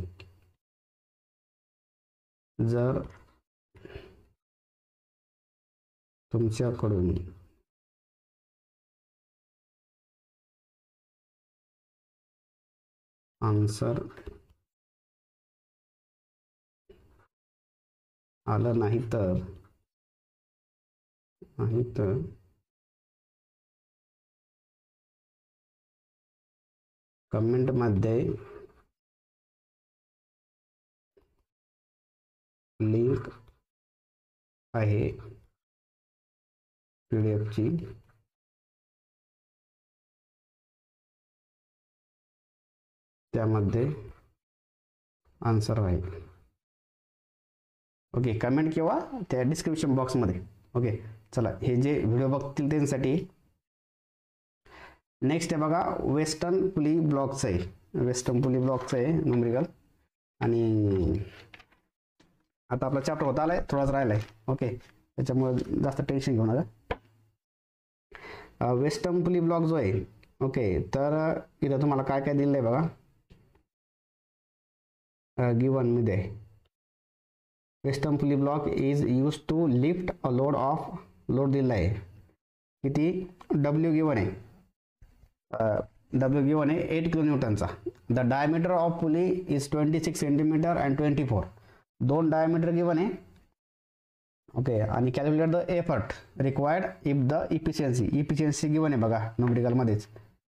जर तुमच्याकडून आन्सर आलं नाही तर कमेंटमध्ये लिंक आहे PDFची, त्यामध्ये आन्सर आहे. ओके, कमेंट किंवा त्या डिस्क्रिप्शन बॉक्समध्ये. ओके, चला हे जे व्हिडिओ बघतील त्यांसाठी. नेक्स्ट आहे बघा वेस्टर्न पुली ब्लॉकचं आहे. वेस्टर्न पुली ब्लॉकचं आहे न्यूमरिकल. आणि आता आपला चॅप्टर होता आलाय, थोडाच राहिला आहे. ओके, त्याच्यामुळे जास्त टेन्शन घेऊ नका. वेस्टर्न पुली ब्लॉक जो आहे, ओके, तर इथं तुम्हाला काय काय दिलं आहे बघा. गिवन मध्ये western pulley block is used to lift a load of, load दिला आहे किती, W गिवन आहे, W गिवन आहे 8 किलोन्यूटनचा. The diameter of pulley is 26 centimetre and 24. दोन डायमीटर गिवन आहे ओके. आणि calculate the effort required if the efficiency given आहे बघा न्यूमेरिकलमध्येच.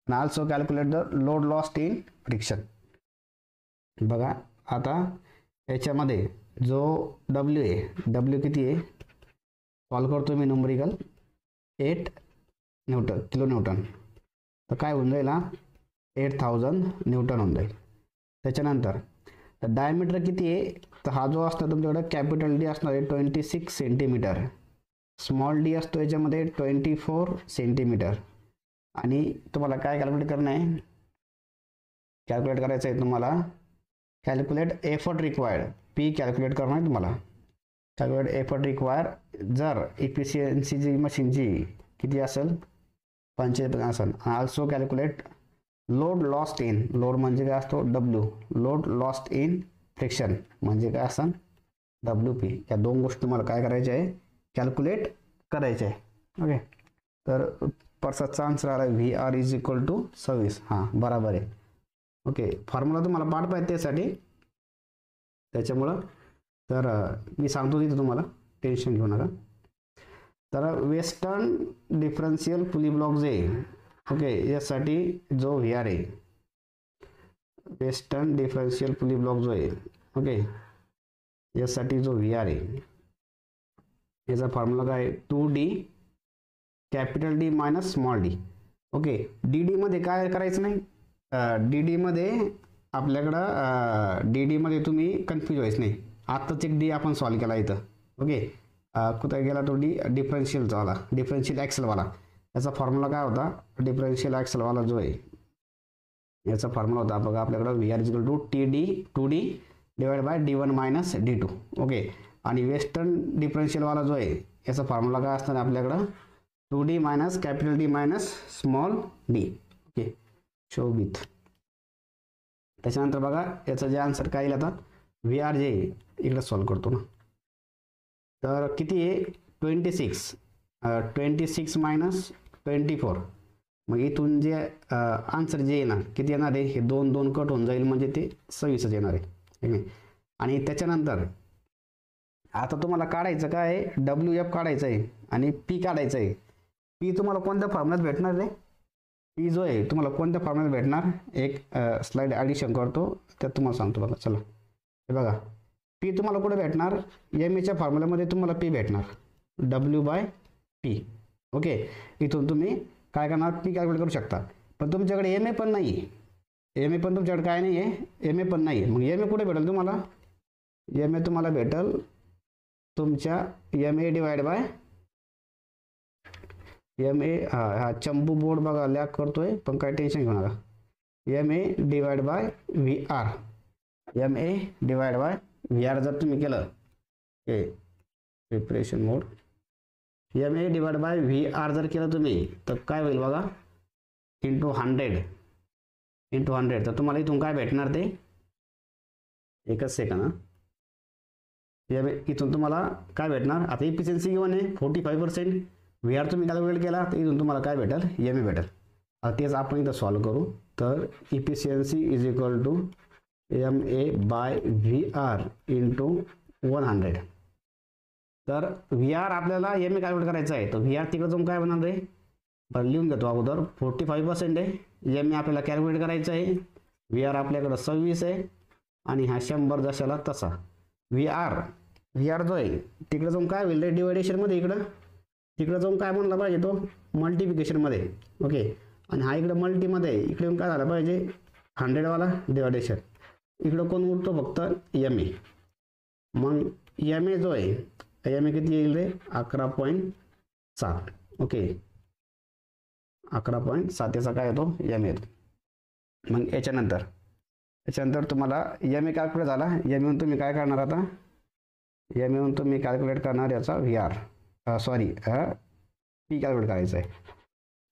आणि also calculate the load lost in friction. बघा आता याच्यामध्ये जो डब्ल्यू आहे, डब्ल्यू किती आहे सॉल्व करतो मी न्यूमेरिकल 8 न्यूटन किलो न्यूटन. तर काय होऊन जाईल 8000 न्यूटन होऊन जाईल. त्याच्यानंतर तर डायमीटर किती आहे, तर हा जो असतो तुमच्याकडे कॅपिटल डी असणार आहे 26 सेंटीमीटर, स्मॉल डी असतो याच्यामध्ये 24 सेंटीमीटर. आणि तुम्हाला काय कॅल्क्युलेट करणं आहे, कॅल्क्युलेट करायचं आहे तुम्हाला, calculate effort required, P calculate करणं आहे तुम्हाला. कॅल्क्युलेट एफर्ट रिक्वायर्ड जर इफिशियन्सी जी मशीनची किती असेल 45 असेल. Also calculate load lost in, load म्हणजे काय असतो W, load lost in friction म्हणजे काय असं डब्ल्यू पी. या दोन गोष्टी तुम्हाला काय करायच्या आहे कॅल्क्युलेट करायचे आहे. ओके. तर परसाचा आन्सर आला V R is equal to 26. हां बरोबर आहे. ओके. फॉर्म्युला तुम्हाला पाठ पाहिजे त्यासाठी, त्याच्यामुळं तर मी सांगतो तिथं तुम्हाला, टेन्शन घेऊ नका. तर वेस्टर्न डिफरन्शियल पुली ब्लॉक जे ओके यासाठी जो व्ही आर आहे, वेस्टर्न डिफरन्शियल पुली ब्लॉक जो आहे ओके यासाठी जो व्ही आर आहे याचा फॉर्म्युला काय 2D capital D minus small D. Okay. D मध्ये काय करायचं नाही, डी मध्ये आपल्याकडं डी मध्ये तुम्ही कन्फ्यूज व्हायचं नाही. आत्ताच एक डी आपण सॉल्व केला इथं. ओके. कुठे गेला तो डी डिफरन्शियलचा वाला, डिफरन्शियल ॲक्सेलवाला. याचा फॉर्म्युला काय होता, डिफरन्शियल ॲक्सेलवाला जो आहे याचा फॉर्म्युला होता बघा आपल्याकडं V R equal to two D divide by D1 minus D2. Okay. आणि वेस्टर्न डिफरन्शियलवाला जो आहे याचा फॉर्म्युला काय असणार आपल्याकडं 2D minus capital D minus small D. Okay. Show with. त्याच्यानंतर बघा याचं जे आन्सर काय येईल आता व्ही आर जे इकडे सॉल्व करतो ना. तर किती आहे 26 मायनस 24. मग इथून जे आन्सर जे येणार किती येणार आहे, हे 2 कट होऊन जाईल म्हणजे ते 26 येणार आहे. आणि त्याच्यानंतर आता तुम्हाला काढायचं काय आहे, WF काढायचं आहे आणि P काढायचं आहे. P तुम्हाला कोणत्या फॉर्म्युल्यात भेटणार आहे, P जो आहे तुम्हाला कोणत्या फॉर्म्युल्यात भेटणार, एक स्लाइड ॲडिशन करतो त्यात तुम्हाला सांगतो बघा. चला हे बघा P तुम्हाला कुठे भेटणार, MAच्या फॉर्म्युल्यामध्ये तुम्हाला P भेटणार W/P. ओके. इथून तुम्ही काय करणार P कॅल्क्युलेट करू शकता. पण तुमच्याकडे MA पण नाही आहे, MA पण तुमच्याकडे काय नाही आहे, MA पण नाही आहे. मग MA कुठे भेटेल तुम्हाला, MA तुम्हाला भेटेल तुमच्या MA डिवाइड बाय MA. हा चंपू बोर्ड बघा लॅक करतोय पण काय टेन्शन घेऊ नका. MA divide by VR, MA divide by VR जर तुम्ही केलं हे preparation mode, MA divide by VR जर केलं तुम्ही तर काय होईल बघा इंटू 100. तर तुम्हाला इथून काय भेटणार ते एकच सेकंड. इथून तुम्हाला काय भेटणार, आता इफिशियन्सी गिवन आहे 45%, VR तुम्ही कॅल्क्युलेट केला तर इथून तुम्हाला काय भेटेल MA भेटेल. आता तेच आपण इथं सॉल्व करू. तर efficiency is equal to MA by VR into 100. तर VR आपल्याला MA कॅल्क्युलेट करायचं आहे, तर VR तिकडे जाऊन काय बनणार आहे बरं लिहून घेतो अगोदर. 45% आहे, MA आपल्याला कॅल्क्युलेट करायचं आहे, VR आपल्याकडं 26 आहे आणि हा 100 जशाला तसा. VR जो आहे तिकडे जाऊन काय होईल रे डिवायडेशनमध्ये, तिकडे जाऊन काय म्हणला पाहिजे तो मल्टिप्लिकेशनमध्ये. ओके. आणि हा इकडे मल्टीमध्ये आहे, इकडे येऊन काय झालं पाहिजे 100वाला डिवायडेशन. इकडं कोण उरतो फक्त MA. मग MA जो आहे MA किती येईल रे 11.7. ओके 11.7 याचा काय येतो MA येतो. मग याच्यानंतर तुम्हाला MA कॅल्क्युलेट झाला. MA तुम्ही काय करणार आता, MA तुम्ही कॅल्क्युलेट करणार याचा VR सॉरी P कॅल्क्युलेट करायचं आहे.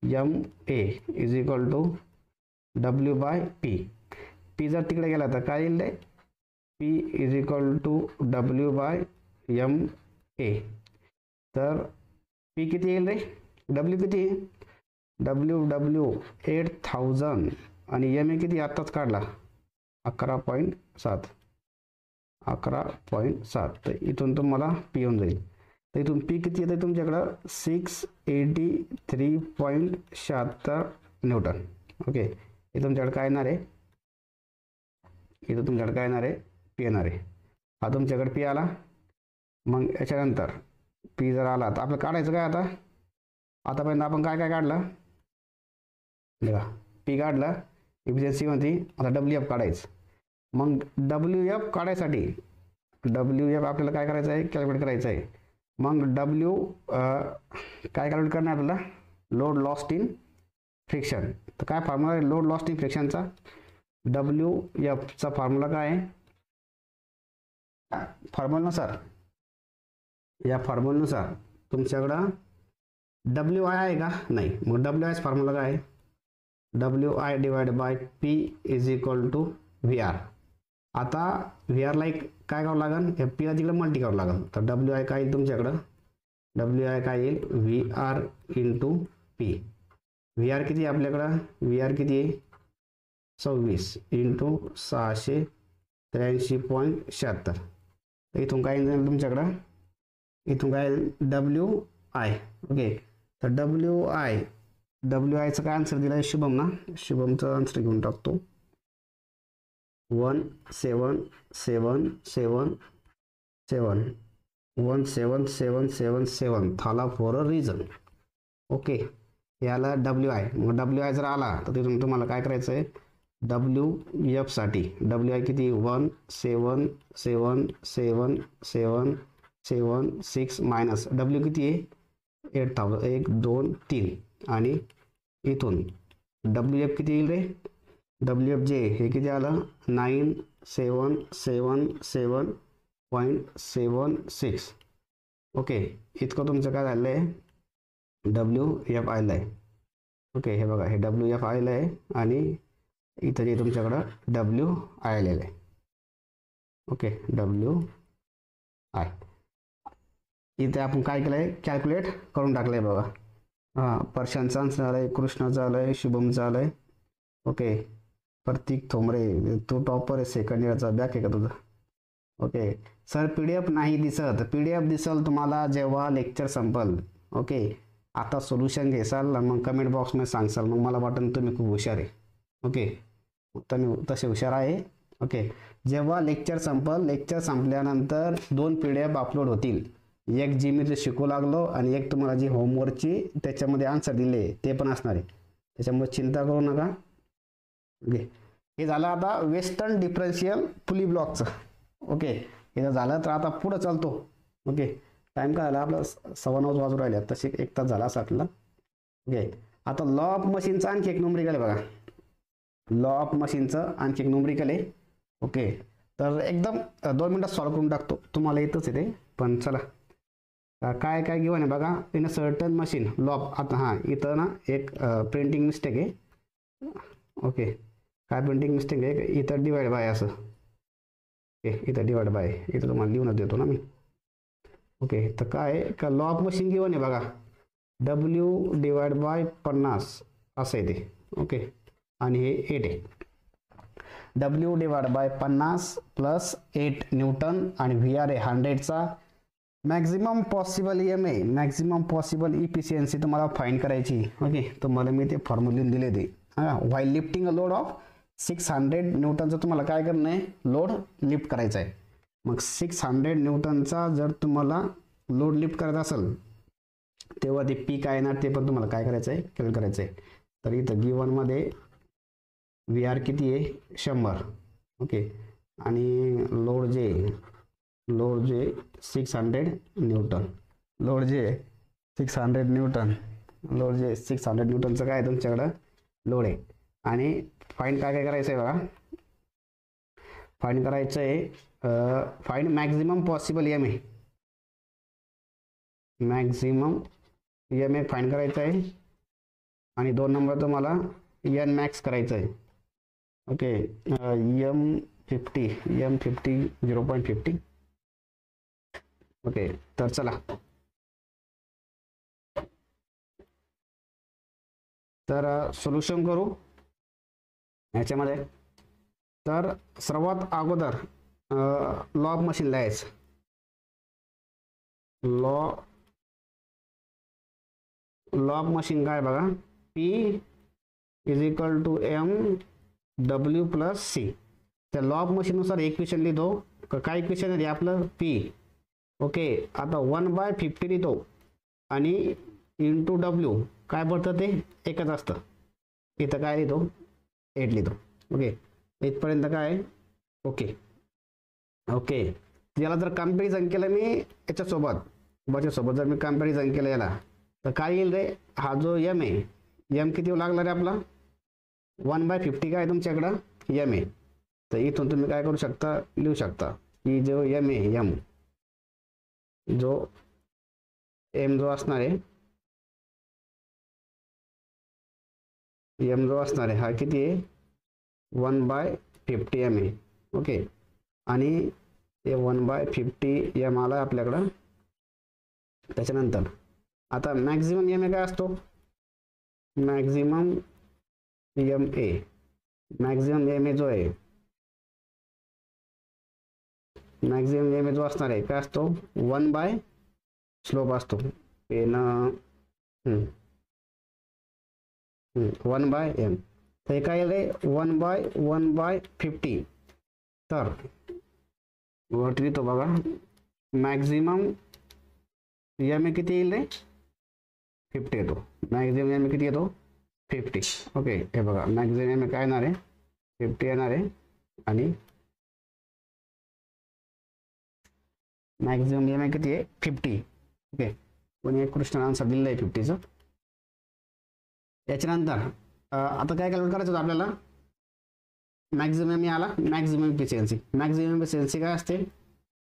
MA is equal to W/P. P जर तिकडे गेला तर काय येईल रे P is equal to W/MA. तर P किती येईल रे, W किती W 8000 आणि MA किती आत्ताच काढला 11.7. तर इथून तुम्हाला P येऊन जाईल. तर इथून पी किती येतं तुमच्याकडं 683.76 न्यूटन. ओके, हे तुमच्याकडे काय येणार आहे, इथं तुमच्याकडे काय येणार आहे, पी येणार आहे. हा तुमच्याकडे पी आला. मग याच्यानंतर पी जर आला तर आपलं काढायचं काय, आता आतापर्यंत आपण काय काय काढलं बघा, पी काढलं, इफिशियन्सी होती. आता डब्ल्यू एफ काढायचं. मग डब्ल्यू एफ काढायसाठी डब्ल्यू एफ आपल्याला काय करायचं आहे, कॅल्क्युलेट करायचं आहे. मग डब्ल्यू काय कॅल्क्युलेट करणार आपल्याला, लोड लॉस्ट इन फ्रिक्शन. तर काय फॉर्म्युला आहे लोड लॉस्ट इन फ्रिक्शनचा, डब्ल्यू एफचा फॉर्म्युला काय आहे, फॉर्म्युलानुसार, या फॉर्म्युलानुसार तुमच्याकडं डब्ल्यू आय आहे का, नाही. मग डब्ल्यू आयचा फॉर्म्युला काय आहे, W I divide by P is equal to V R. आता व्ही आरला एक काय करावं लागेल, एफ पीला तिकडे मल्टी करावं लागेल. तर डब्ल्यू आय काय येईल तुमच्याकडं, डब्ल्यू आय काय येईल, V R into P. V R किती आहे आपल्याकडं, व्ही आर किती आहे 26 इंटू 683.76. इथून काय येईल तुमच्याकडं, इथून काय डब्ल्यू आय. ओके, तर डब्ल्यू आयचं काय आन्सर दिला आहे शुभम ना, शुभमचं आन्सर घेऊन टाकतो 17777 थाला फॉर अ रिझन. ओके, याला डब्ल्यू आय. मग डब्ल्यू आय जर आला तर तिथून तुम्हाला काय करायचं आहे, डब्ल्यू एफसाठी डब्ल्यू आय किती 1777776 मायनस डब्ल्यू किती आहे 8000 1 2 3 आणि इथून डब्ल्यू एफ किती येईल रे, डब्ल्यू एफ जे हे किती आलं 9777.76. ओके, इतकं तुमचं काय झालं आहे, डब्ल्यू एफ आयला आहे. ओके, हे बघा, हे डब्ल्यू एफ आयला आहे आणि इथं जे तुमच्याकडं डब्ल्यू आय आलेलं आहे. ओके, डब्ल्यू आय इथे आपण काय केलं आहे, कॅल्क्युलेट करून टाकलं आहे बघा. हां, प्रशांतचं आन्सर आलं आहे, कृष्णाचं आलं आहे, शुभमचं आलं आहे. ओके, प्रतीक थोमरे तू टॉपर आहे, सेकंड इयरचा, बॅक आहे का तुझं. Okay sir, P D F नाही दिसत, पी डी एफ दिसल तुम्हाला जेव्हा लेक्चर संपल. ओके, आता सोल्युशन घेसाल मग कमेंट बॉक्समध्ये सांगसाल, मग मला वाटतं तुम्ही खूप हुशार आहे. ओके, तुम्ही तसे हुशार आहे. ओके, जेव्हा लेक्चर संपल, लेक्चर संपल्यानंतर 2 PDF अपलोड होतील. एक जी मी ते शिकू लागलो आणि एक तुम्हाला जी होमवर्कची त्याच्यामध्ये आन्सर दिले ते पण असणार आहे. त्याच्यामुळे चिंता करू नका. ओके, हे झालं आता वेस्टर्न डिफरन्शियल पुली ब्लॉकचं. ओके, हे झालं तर आता पुढं चालतो. ओके, टाईम काय झाला आपला 9:15 वाजून राहिले, तसे 1 तास झाला असं आपल्याला. ओके, आता लॉ ऑफ मशीनचं आणखी एक न्यूमरिकल आहे बघा, लॉ ऑफ मशीनचं आणखी एक न्यूमरिकल आहे. ओके, तर एकदम 2 मिनिटात सॉल्व्ह करून टाकतो, तुम्हाला येतच आहे ते, पण चला काय काय घेऊन आहे बघा. In a certain machine law of, आता हां इथं ना एक प्रिंटिंग मिस्टेक आहे. ओके, काय प्रिंटिंग मिस्टेक आहे, इथं डिवाइड बाय असं. ओके, इथं डिवाइड बाय, इथं तुम्हाला लिहूनच देतो ना मी. ओके, तर काय का लॉ ऑफ मशीन घेऊन आहे बघा, डब्ल्यू डिवाइड बाय 50 असं आहे ते. ओके, आणि हे 8 आहे. W divide by 50 plus 8 newton आणि व्ही आर आहे 100चा. Maximum possible EMA, maximum possible efficiency तुम्हाला फाइंड करायची. ओके, तुम्हाला मी ते फॉर्म्युला लिहून दिले ते. हां, while lifting a load of 600 न्यूटनचं तुम्हाला काय करणं आहे, लोड लिफ्ट करायचा आहे. मग 600 न्यूटनचा जर तुम्हाला लोड लिफ्ट करायचा असेल तेव्हा ते पी काय येणार ते पण तुम्हाला काय करायचं आहे, कॅल्क्युलेट करायचं आहे. तर इथं गिवनमध्ये व्ही आर किती आहे 100. ओके, आणि लोड जे 600 न्यूटन, लोड जे 600 न्यूटन, लोड जे 600 न्यूटनचं काय आहे तुमच्याकडं लोड आहे. आणि फाइंड काय काय करायचं आहे बघा, फाइंड करायचं आहे, find maximum possible EMA, maximum EMA find करायचं आहे. आणि 2 नंबर तुम्हाला एन मॅक्स करायचं आहे. Okay, M50 0.50. ओके, तर चला तर सोल्युशन करू ह्याच्यामध्ये. तर सर्वात अगोदर लॉ ऑफ मशीन लिहायचं, लॉ लॉ ऑफ मशीन काय बघा, P is equal to M W plus C. त्या लॉ ऑफ मशीननुसार इक्वेशन लिहितो. काय इक्वेशन आहे आपलं, पी. ओके, आता 1/50 लिहितो आणि इंटू डब्ल्यू काय पडतं ते एकच असतं. इथं काय लिहितो, 8 लिहितो. ओके, इथपर्यंत काय. ओके ओके, याला जर कम्पॅरिझन केलं मी याच्यासोबत जर मी कम्पॅरिझन केलं याला, तर काय येईल रे, हा जो एम आहे, एम किती लागला रे आपला, 1/50 काय तुमच्याकडं एम आहे. तर इथून तुम्ही काय करू शकता, लिहू शकता की जो एम आहे, एम जो असणार आहे, हा किती आहे, 1/50 एम आहे. ओके, आणि हे 1/50 एम आला आपल्याकडं. त्याच्यानंतर आता मॅक्झिमम एम ए काय असतो, मॅक्झिमम एम ए जो आहे, मॅक्झिमम एम ए जो असणार आहे काय असतो, 1 स्लोप असतो. Pen 1/m. तर हे काय रे, 1/50. तर वरती लिहितो बघा, मॅक्झिमम एम ए किती येईल रे, 50 येतो. मॅक्झिमम एम ए किती येतो, 50. ओके, हे बघा मॅक्झिमम एम ए काय येणार आहे, 50 येणार आहे. आणि मॅक्झिमम एम ए किती आहे, 50. ओके, कोणी एक कृष्ण आन्सर दिलेलं आहे 50चं. याच्यानंतर आता काय कॅल्क्युलेट करायचं होतं आपल्याला, मॅक्झिमम आला, मॅक्झिमम इफिशियन्सी काय असते,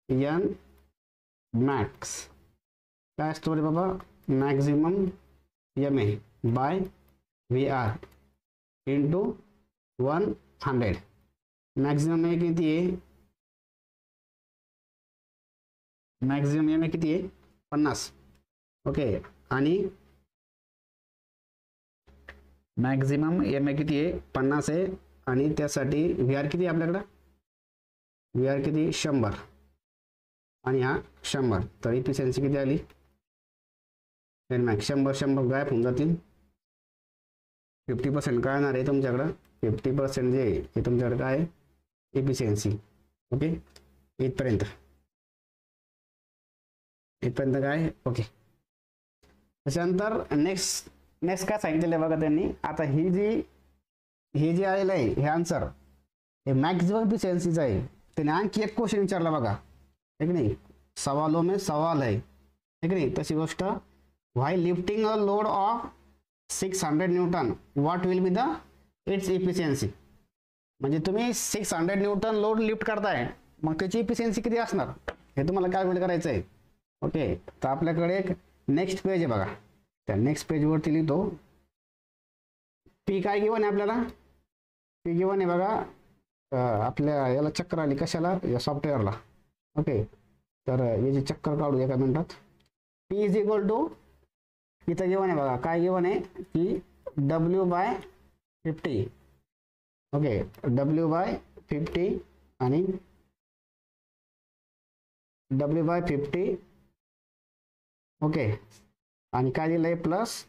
एन मॅक्स काय असतो रे बाबा, maximum M A by V R into 100. Maximum A किती आहे, मॅक्झिमम एम ए किती आहे, 50. ओके, आणि मॅक्झिमम एम ए किती आहे, 50 आहे. आणि त्यासाठी व्ही आर किती आपल्याकडं, व्ही आर किती, 100. आणि हा 100. तर इफिशियन्सी किती आली, 100 गायब होऊन जातील. 50% काय येणार आहे तुमच्याकडं, 50% जे हे तुमच्याकडे काय आहे, इफिशियन्सी. ओके, इथपर्यंत काय. ओके, त्याच्यानंतर नेक्स्ट काय सांगितलेलं आहे बघा त्यांनी. आता हे जे आलेलं आहे हे आन्सर, हे मॅक्झिमम इफिशियन्सीचं आहे. त्याने आणखी एक क्वेश्चन विचारला बघा, है की नाही, सवालों में सवाल है की नाही. तशी गोष्ट, while lifting a load of 600 Newton what will be the it's efficiency. म्हणजे तुम्ही 600 न्यूटन लोड लिफ्ट करताय, मग त्याची इफिशियन्सी किती असणार हे तुम्हाला कॅल्क्युलेट करायचं आहे. ओके, तर आपल्याकडे एक नेक्स्ट पेज आहे बघा, त्या नेक्स्ट पेजवरती लिहितो. पी काय गिवन आहे आपल्याला, पी गिवन आहे बघा, आपल्या याला चक्कर आली कशाला, या सॉफ्टवेअरला. ओके, तर याची चक्कर काढू एका मिनिटात. पी इज इक्वल टू, इथं गिवन आहे बघा, काय गिवन आहे की W/50. ओके, W/50 आणि W/50. ओके, आणि काय दिलं आहे, plus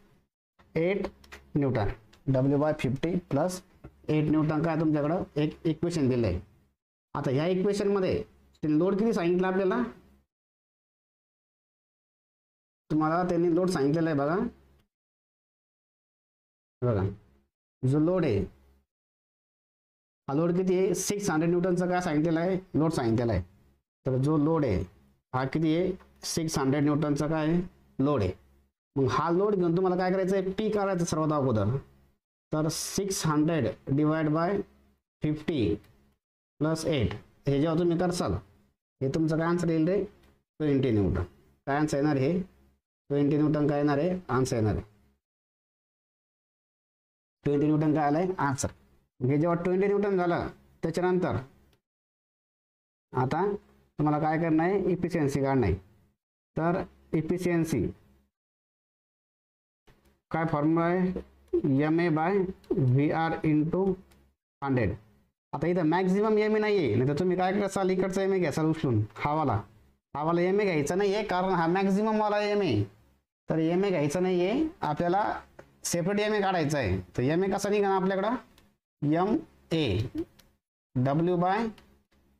8 Newton. W/50 plus 8 Newton काय तुमच्याकडं एक इक्वेशन दिलं आहे. आता ह्या इक्वेशनमध्ये लोड किती सांगितलं आपल्याला, तुम्हाला त्यांनी लोड सांगितलेला आहे बघा. जो लोड आहे, हा लोड किती आहे, 600 न्यूटनचा काय सांगितलेला आहे, लोड सांगितलेला आहे. तर जो लोड आहे हा किती आहे, 600 न्यूटनचा काय लोड आहे. मग हा लोड घेऊन तुम्हाला काय करायचं आहे, पी करायचं सर्वात अगोदर. तर 600 डिवाइड बाय 50 प्लस 8 हे जेव्हा तुम्ही करसाल, हे तुमचं काय आन्सर येईल रे, 20 न्यूटन. काय आन्सर येणार, हे 20 न्यूटन काय येणार आहे, आन्सर येणार आहे. 20 न्यूटन काय आलंय आन्सर. हे जेव्हा 20 न्यूटन झालं, त्याच्यानंतर आता तुम्हाला काय करणं आहे, इफिशियन्सी काढणं आहे. तर इफिशियन्सी काय फॉर्म्युला आहे, MA/VR इंटू 100. आता इथं मॅक्झिमम एम ए नाही आहे, नाही तर तुम्ही काय कराल, इकडचा एम ए घ्याल उचलून, हा वाला एम ए घ्यायचा नाही आहे, कारण हा मॅक्झिमम वाला एम ए. तर एम ए घ्यायचं नाही आहे आपल्याला, सेपरेट एम ए काढायचं आहे. तर एम ए कसा निघा आपल्याकडं, M A W by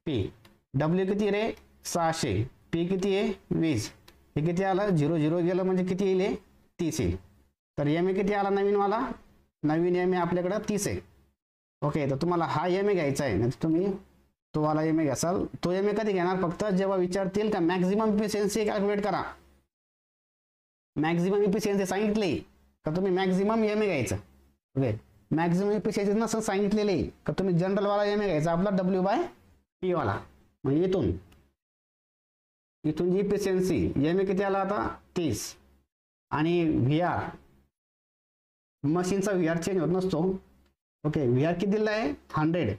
P. W किती रे 600, पी किती आहे 20, हे किती आलं 0 0 गेलं म्हणजे किती येईल 30 येईल. तर एम ए किती आला नवीनवाला, नवीन एम ए आपल्याकडं 30 आहे. ओके, तर तुम्हाला हा एम ए घ्यायचा आहे, नाही तुम्ही तो वाला एम ए घ्याल. तो एम ए कधी घेणार, फक्त जेव्हा विचारतील का मॅक्झिमम इफिशियन्सी कॅल्क्युलेट करा, मॅक्झिमम इफिशियन्सी सांगितली का तुम्ही मॅक्झिमम एम ए घ्यायचं. ओके, मॅक्झिमम इफिशियन्सी नसं सांगितलेले का तुम्ही जनरल वाला एम ए घ्यायचा आपला डब्ल्यू बाय पी वाला. म्हणजे इथून जी इफिशियन्सी एम ए किती आला आता 30, आणि व्ही आर मशीनचा व्ही आर चेंज होत नसतो. ओके, व्ही आर किती दिला आहे 100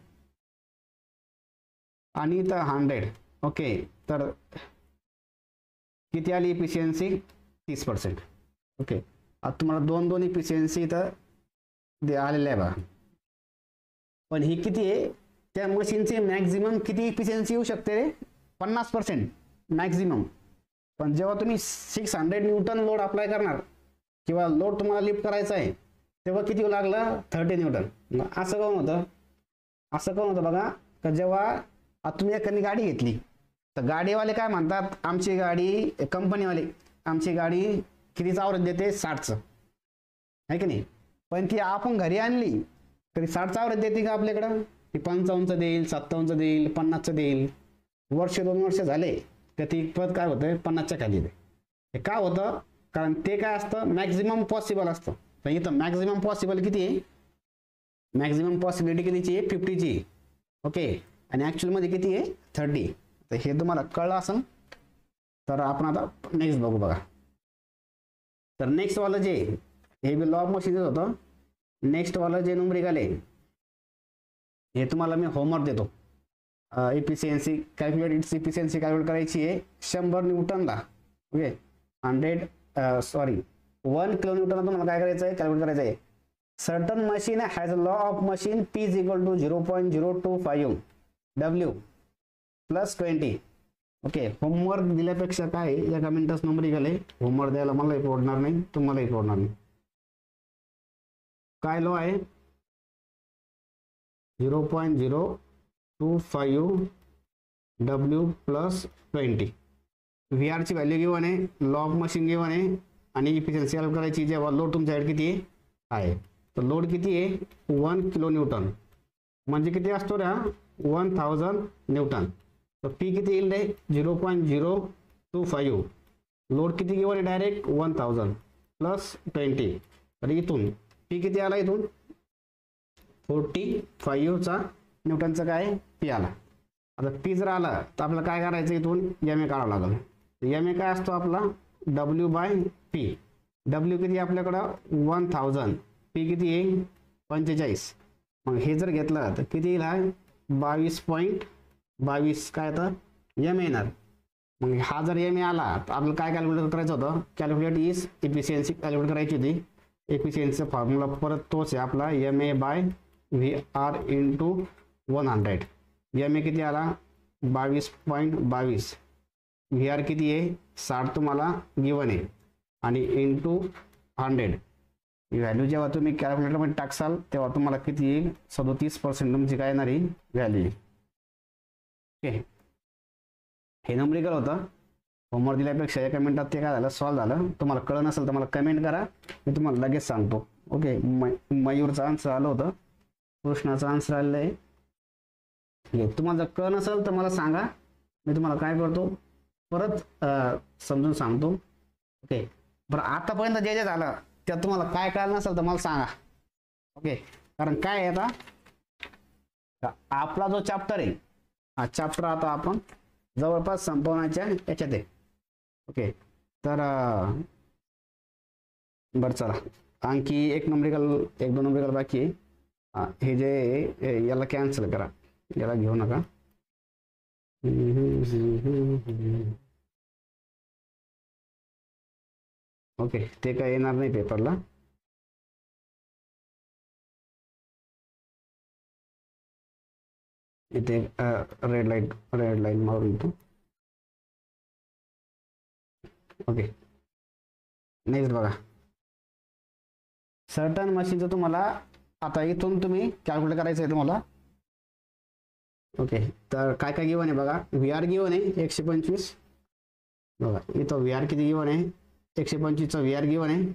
आणि इथं 100. ओके, तर किती आली इफिशियन्सी 30%. ओके, आता तुम्हाला दोन इफिशियन्सी इथं आलेलं आहे बघा. पण ही किती आहे, त्या मशीनचे मॅक्झिमम किती इफिशियन्सी येऊ शकते रे 50% मॅक्झिमम. पण जेव्हा तुम्ही 600 न्यूटन लोड अप्लाय करणार किंवा लोड तुम्हाला लिफ्ट करायचा आहे तेव्हा किती लागलं 30 न्यूटन. असं कोण होतं बघा, का जेव्हा आता तुम्ही एखादी गाडी घेतली तर गाडीवाले काय म्हणतात, आमची गाडी कंपनीवाले आमची गाडी कितीचं आवरेज देते 60चं, आहे की नाही. पण ती आपण घरी आणली तरी 60चं आवरेज देते का आपल्याकडं, ती 55चं देईल, 57चं देईल, 50चं देईल. वर्ष 2 वर्ष झाले तर ती पद काय होतं 50च्या खाली येते. हे का होतं, कारण ते काय असतं मॅक्झिमम पॉसिबल असतं. तर इथं मॅक्झिमम पॉसिबल किती आहे, मॅक्झिमम पॉसिबिलिटी कितीची आहे 50ची. ओके, आणि ॲक्च्युअलमध्ये किती आहे 30. तर हे तुम्हाला कळलं असेल. तर आपण आता नेक्स्ट बघू बघा. तर नेक्स्ट वालं जे हे बी लॉ ऑफ मशीनच होतं. नेक्स्ट वालं जे न्यूमरिकल आहे हे तुम्हाला मी होमवर्क देतो. Efficiency calculate, it's efficiency calculate करायची आहे 100 न्यूटनला. ओके, 1 किलो न्यूटनला तुम्हाला काय करायचं आहे, कॅल्क्युलेट करायचं आहे. Certain machine has a law of machine P is equal to 0.025 W plus 20. Okay, homework दिल्यापेक्षा काय एका मिनिटाच न्यूमरिकल आहे, होमवर्क द्यायला मलाही पडणार नाही, तुम्हालाही पडणार नाही. काय लॉ आहे 0.025 W प्लस 20. व्ही आरची व्हॅल्यू गिवन आहे, लॉ ऑफ मशीन गिवन आहे, आणि इफिशियन्सी कॅल्क्युलेट करायची जेव्हा लोड तुमच्याकडे किती आहे. तर लोड किती आहे 1 किलो न्यूटन, म्हणजे किती असतो रे 1000 न्यूटन. तर पी किती येईल रे 0.025. लोड किती गिवन आहे डायरेक्ट 1000 प्लस 20. तर इथून पी किती आला, इथून 45चा न्यूटनचा काय पी आला. आता पी जर आला तर आपल्याला काय करायचं, इथून एम ए काढावं लागेल. एम ए काय असतो आपला डब्ल्यू बाय पी. डब्ल्यू किती आपल्याकडं 1000, पी किती आहे 45. मग हे जर घेतलं तर किती येईल, हा 22.22 काय तर एम ए येणार. मग हा जर एम ए आला तर आपल्याला काय कॅल्क्युलेट करायचं होतं, कॅल्क्युलेट इज इफिशियन्सी कॅल्क्युलेट करायची होती. एफिशियन्सीचा फॉर्म्युला परत तोच आहे आपला, M A by V R into 100. M A किती आला 22.22, व्ही आर किती आहे 60 तुम्हाला गिवन आहे, आणि इंटू 100. व्हॅल्यू जेव्हा तुम्ही कॅल्क्युलेटरमध्ये टाकसाल तेव्हा तुम्हाला किती येईल 37% तुमची काय येणारी व्हॅल्यू. ओके, हे न्यूमरिकल होतं. होमवर्क दिल्यापेक्षा एका मिनिटात ते काय झालं सॉल्व झालं. तुम्हाला कळलं नसेल तर मला कमेंट करा, मी तुम्हाला लगेच सांगतो. ओके, मयूरचा आन्सर आलं होतं, कृष्णाचा आन्सर आलेलं आहे. तुम्हाला जर कळलं नसेल तर मला सांगा, मी तुम्हाला काय करतो परत समजून सांगतो. ओके, बरं आतापर्यंत जे जे झालं त्यात तुम्हाला काय कळलं नसेल तर मला सांगा. ओके, कारण काय आहे आता आपला जो चॅप्टर आहे हा चॅप्टर आता आपण जवळपास संपवण्याच्या याच्यात आहे. ओके, तर बरं चला आणखी एक दोन नंबरिकल बाकी आहे. हे जे याला कॅन्सल करा, याला घेऊ नका. ओके, ते काय येणार नाही पेपरला. इथे रेड लाईन मारून येतो. ओके, नेक्स्ट बघा, सर्टन मशीनचं तुम्हाला आता इथून तुम्ही कॅल्क्युलेट करायचं आहे तुम्हाला. ओके, तर काय काय गिवन आहे बघा. व्ही आर गिवन आहे 125. बघा इथं व्ही आर किती गिवन आहे, 125चं व्ही आर गिवन आहे.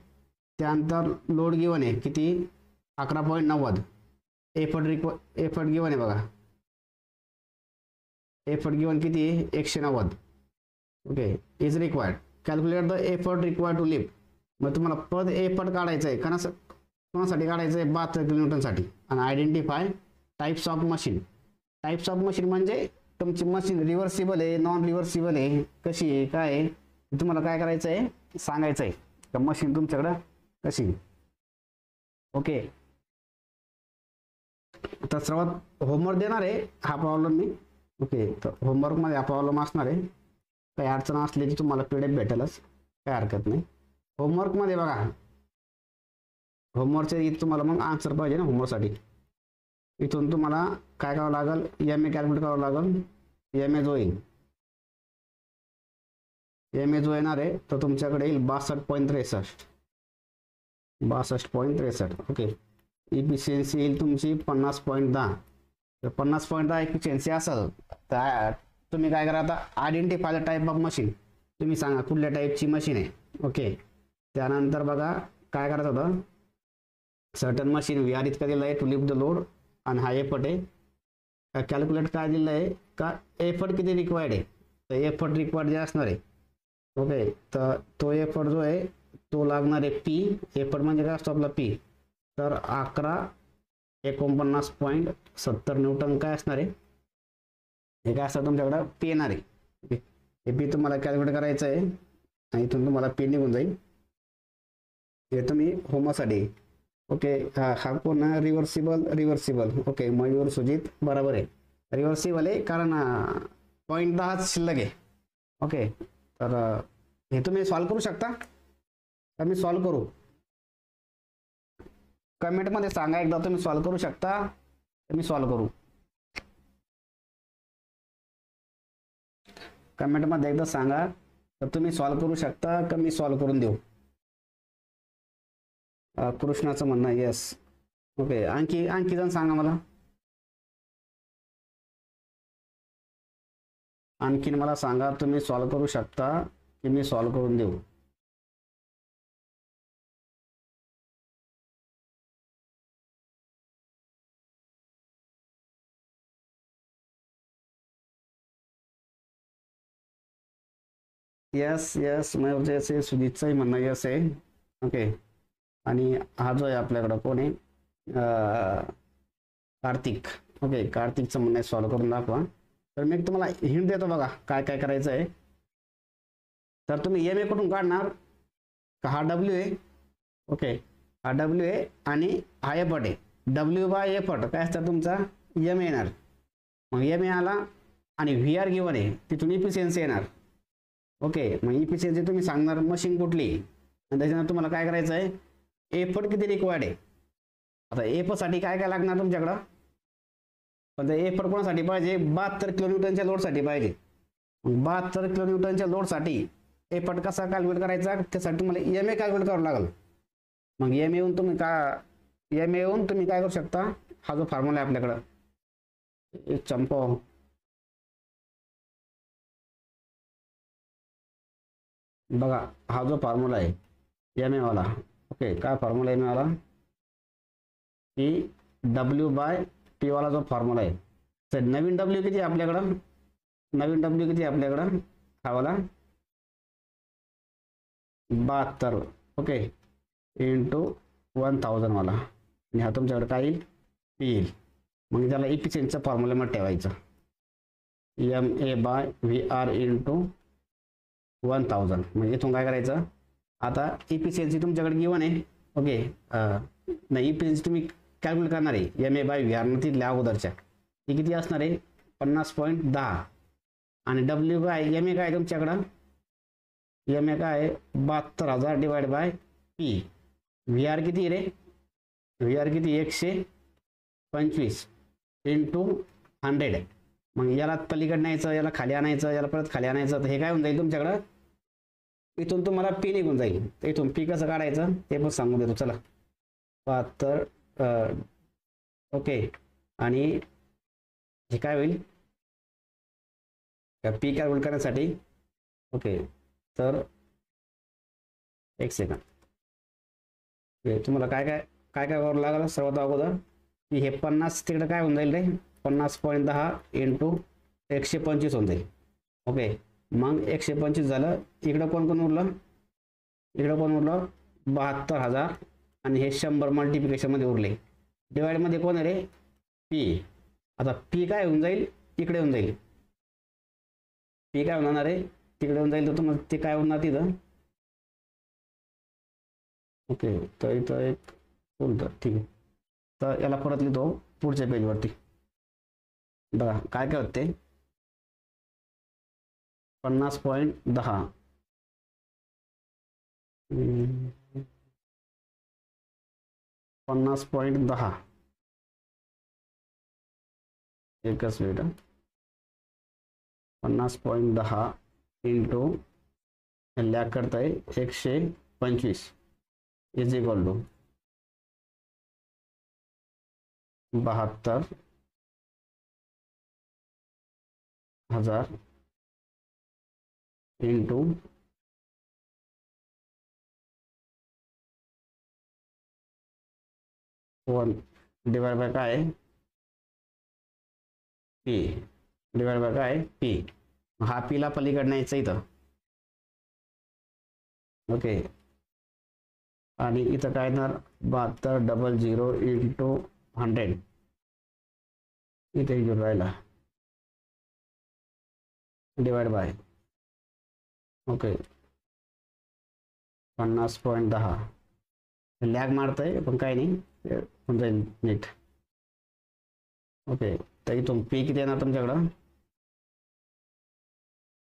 त्यानंतर लोड गिवन आहे किती, 11.90. एफर्ट गिवन आहे बघा, एफर्ट गिवन किती आहे, 190. Okay, is required. Calculate the effort required to lift. मग तुम्हाला पर एफर्ट काढायचं आहे, कोणासाठी काढायचं आहे, 72 किलोमीटरसाठी. आणि identify types of machine. Types of machine म्हणजे तुमची मशीन रिव्हर्सिबल आहे, नॉन रिव्हर्सिबल आहे, कशी आहे, काय आहे, तुम्हाला काय करायचं आहे सांगायचं आहे का मशीन तुमच्याकडं कशी. ओके, तर सर्वात होमवर्क देणार आहे हा प्रॉब्लेम मी. ओके, तर होमवर्कमध्ये हा प्रॉब्लेम असणार आहे. काही अडचण असली की तुम्हाला PDF भेटेलच, काही हरकत नाही. होमवर्कमध्ये बघा, होमवर्कचे इथं तुम्हाला मग आन्सर पाहिजे ना होमवर्कसाठी. इथून तुम्हाला काय करावं लागेल, MA कॅल्क्युलेट करावं लागेल. MA जो येईल, MA जो येणार आहे तर तुमच्याकडे येईल 62.63. 62.63. ओके, इफिशियन्सी येईल तुमची 50.10. तर 50.10 इफिशियन्सी असेल तर तुम्ही काय करा, आता identify the type of machine. तुम्ही सांगा कुठल्या टाईपची मशीन आहे. ओके, त्यानंतर बघा काय करायचं होतं, सर्टन मशीन व्ही आर इतकं दिलं आहे टू लिफ्ट द लोड, आणि हा एफर्ट आहे. कॅल्क्युलेट काय दिलं आहे का, एफर्ट किती रिक्वायर्ड आहे, तर एफर्ट रिक्वायर्ड जे असणार आहे. ओके, तर तो एफर्ट जो आहे तो लागणार आहे पी. एफर्ट म्हणजे काय असतो आपला पी, तर 1149.70 न्यूटन काय असणार आहे, हे काय असतं तुमच्याकडं पी येणार आहे. हे पी तुम्हाला कॅल्क्युलेट करायचं आहे आणि इथून तुम्हाला पी निघून जाईल. हे तुम्ही होमवर्कसाठी. ओके, हा कोण रिव्हर्सिबल. ओके, मयूर सुजित बरोबर आहे, रिव्हर्सिबल आहे कारण 0.10 शिल्लक आहे. ओके, तर हे तुम्ही सॉल्व करू शकता तर मी सॉल्व करू, कमेंटमध्ये सांगा एकदा तुम्ही सॉल्व करू शकता तर मी सॉल्व करू. कमेंटमध्ये एकदा सांगा तर तुम्ही सॉल्व करू शकता का मी सॉल्व करून देऊ. कृष्णाचं म्हणणं येस. ओके, आणखी जण सांगा मला, आणखीन मला सांगा तुम्ही सॉल्व करू शकता की मी सॉल्व करून देऊ. यस मग जैसे सुजितचंही म्हणणं यस आहे. ओके, आणि हा जो आहे आपल्याकडं कोण आहे, कार्तिक. ओके, कार्तिकचं म्हणणं सॉल्व करून दाखवा. तर मी तुम्हाला हिंट देतो बघा काय काय करायचं आहे. तर तुम्ही MA कुठून काढणार का, हा W आहे. ओके, हा W आहे आणि हा एफर्ट आहे. W/एफर्ट काय असतं तुमचा MA येणार. मग MA आला आणि VR गिवन आहे, तिथून इफिशियन्सी येणार. ओके, मग इफिशियन्सी तुम्ही सांगणार मशीन कुठली, आणि त्याच्यानंतर तुम्हाला काय करायचं आहे, एफर्ट किती रिक्वायर्ड आहे. आता एफसाठी काय काय लागणार तुमच्याकडं, पण एफर्ट कोणासाठी पाहिजे, 72 किलोन्यूटनच्या लोडसाठी पाहिजे. 72 किलोन्यूटनच्या लोडसाठी एफर्ट कसा कॅल्क्युलेट करायचा, त्यासाठी तुम्हाला MA कॅल्क्युलेट करावं लागेल. मग MA येऊन तुम्ही काय करू शकता, हा जो फॉर्म्युला आहे आपल्याकडं चंपो, बघा हा जो फॉर्म्युला आहे MA वाला. ओके, काय फॉर्म्युला MA वाला, की W/P वाला जो फॉर्म्युला आहे. तर नवीन W किती आहे आपल्याकडं, नवीन W किती आहे आपल्याकडं, हा वाला 72. ओके, इंटू 1000 वाला, आणि हा तुमच्याकडे काय येईल, P येईल. मग त्याला इफिशियन्सीचा फॉर्म्युलामध्ये ठेवायचं, MA/VR इंटू 1000. म्हणजे इथून काय करायचं, आता इफिशियन्सी तुमच्याकडे गिवन आहे. ओके, नाही इफिशियन्सी तुम्ही कॅल्क्युलेट करणार आहे MA/VR तिथल्या अगोदरच्या, ती किती असणार आहे 50.10. आणि MA काय तुमच्याकडं, MA काय आहे 72,000 डिवाइड बाय P. VR किती रे, VR किती 125 इंटू 100. मग याला पलीकडे न्यायचं, याला खाली आणायचं, याला परत खाली आणायचं, तर हे काय होऊन जाईल तुमच्याकडं इथून तुम्हाला पी निघून जाईल. तर इथून पी कसं काढायचं ते पण सांगून देतो. चला 72 ओके. आणि हे काय होईल पी कॅल्क्युलेट करण्यासाठी. ओके तर एक सेकंड. तुम्हाला काय काय काय काय करावं लागलं सर्वात अगोदर की हे 50 तिकडे काय होऊन जाईल रे 50.10 इंटू 125 होऊन जाईल. ओके मग 125 झालं. इकडं कोण कोण उरलं, इकडं कोण उरलं 72,000 आणि हे 100 मल्टिप्लिकेशनमध्ये उरले. डिवाइडमध्ये कोण आहे रे पी. आता पी काय होऊन जाईल इकडे होऊन जाईल. पी काय होणार आहे तिकडे होऊन जाईल. तर तुम्हाला ते काय होणार तिथं. ओके तर इथं एक बोलतं ठीक आहे. तर याला परत लिहितो पुढच्या पेजवरती. बघा काय काय होते 50.10 50.10 एकच मिनिट. 50.10 इंटू लॅक करताय 125 is equal to 72,000 into 1 divide by काय पी. डिवाइड बाय काय पी. हा पीला पलीकडे न्यायचं इथं. ओके आणि इथं काय येणार 7200 इंटू 100 इथे घेऊन राहिला डिवाइड बाय ओके 50.10 लॅग मारतंय पण काय नाही होऊन जाईल नीट. ओके तर इथून पी किती येणार तुमच्याकडं.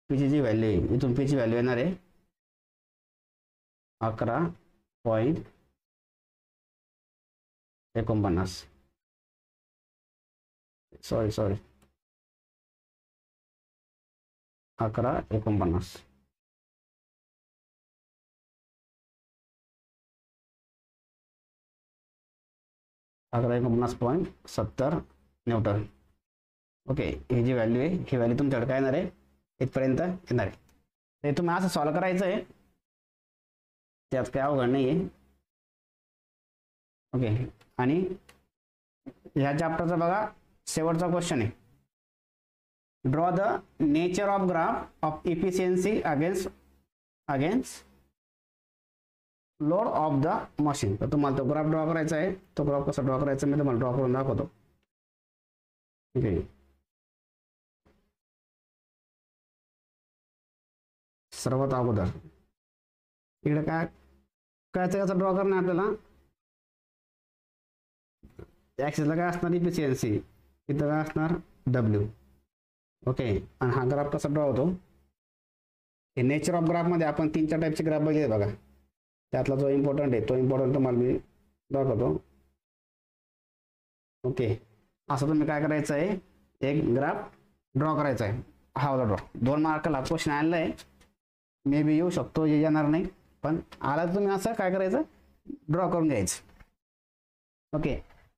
पीची जी व्हॅल्यू आहे इथून पीची व्हॅल्यू येणार आहे 11.49 सॉरी 11.49 11.49.70 न्यूटन. ओके ही जी व्हॅल्यू आहे ही व्हॅल्यू तुमच्याकडे काय येणार आहे इथपर्यंत येणार आहे. ते तुम्ही असं सॉल्व करायचं आहे त्यात काय अवघड नाही आहे. ओके आणि ह्या चॅप्टरचा बघा शेवटचा क्वेश्चन आहे. Draw the nature of graph of efficiency against load of the machine. तर तुम्हाला तो ग्राफ ड्रॉ करायचा आहे. तो ग्राफ कसा ड्रॉ करायचा मी तुम्हाला ड्रॉ करून दाखवतो. ठीक आहे सर्वात अगोदर इकडे काय याचा ड्रॉ करणार आपल्याला. ॲक्सिसला काय असणार इफिशियन्सी इथं काय असणार डब्ल्यू. ओके आणि हा ग्राफ कसा ड्रॉ होतो हे नेचर ऑफ ग्राफमध्ये आपण 3-4 टाईपचे ग्राफ बघितले बघा. त्यातला जो इम्पॉर्टंट आहे तो इम्पॉर्टंट तुम्हाला मी दाखवतो. ओके असं तुम्ही काय करायचं आहे एक ग्राफ ड्रॉ करायचा आहे. हा होता ड्रॉ 2 मार्काला क्वेश्चन आलेला आहे. मे बी येऊ शकतो येणार नाही पण आला तुम्ही असं काय करायचं ड्रॉ करून घ्यायचं. ओके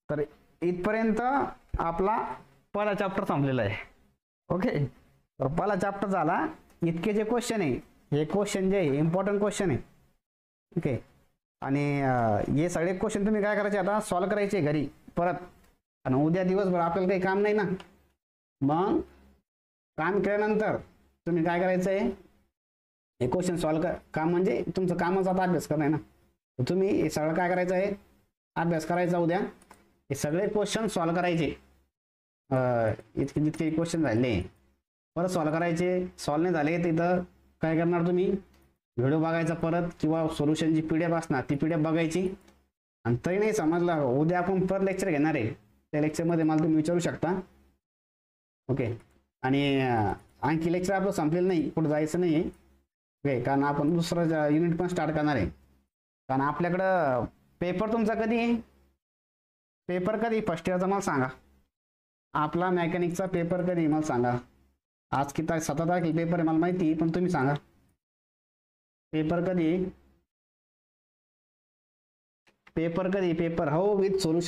तर इथपर्यंत आपला पहिला चॅप्टर संपलेला आहे. ओके तर पहिला चॅप्टर झाला. इतके जे क्वेश्चन आहे हे क्वेश्चन जे इम्पॉर्टंट क्वेश्चन आहे. ओके आणि हे सगळे क्वेश्चन तुम्ही काय करायचे आता सॉल्व करायचे घरी परत. आणि उद्या दिवसभर आपल्याला काही काम नाही ना. मग काम केल्यानंतर तुम्ही काय करायचं आहे हे क्वेश्चन सॉल्व काम म्हणजे तुमचं कामाचा आता अभ्यास करणं आहे ना. तर तुम्ही हे सगळं काय करायचं आहे अभ्यास करायचा उद्या. हे सगळे क्वेश्चन सॉल्व करायचे. इतके जितके क्वेश्चन झाले परत सॉल्व करायचे. सॉल्व नाही झाले तर इथं काय करणार तुम्ही व्हिडिओ बघायचा परत किंवा सोल्युशनची PDF असणार ती PDF बघायची. आणि तरी नाही समजला उद्या आपण परत लेक्चर घेणार आहे. त्या लेक्चरमध्ये मला तुम्ही विचारू शकता. ओके आणि आणखी लेक्चर आपलं संपलेलं नाही पुढे जायचं नाही आहे. ओके कारण आपण दुसरं युनिट पण स्टार्ट करणार आहे. कारण आपल्याकडं पेपर तुमचा कधी आहे पेपर कधी फर्स्ट इयरचा मला सांगा. आपला मेकॅनिकचा पेपर कधी मला सांगा. आज किती 17 तारखेला पेपर आहे मला माहिती पण तुम्ही सांगा. पेपर कधी पेपर हो विथ सोल्युशन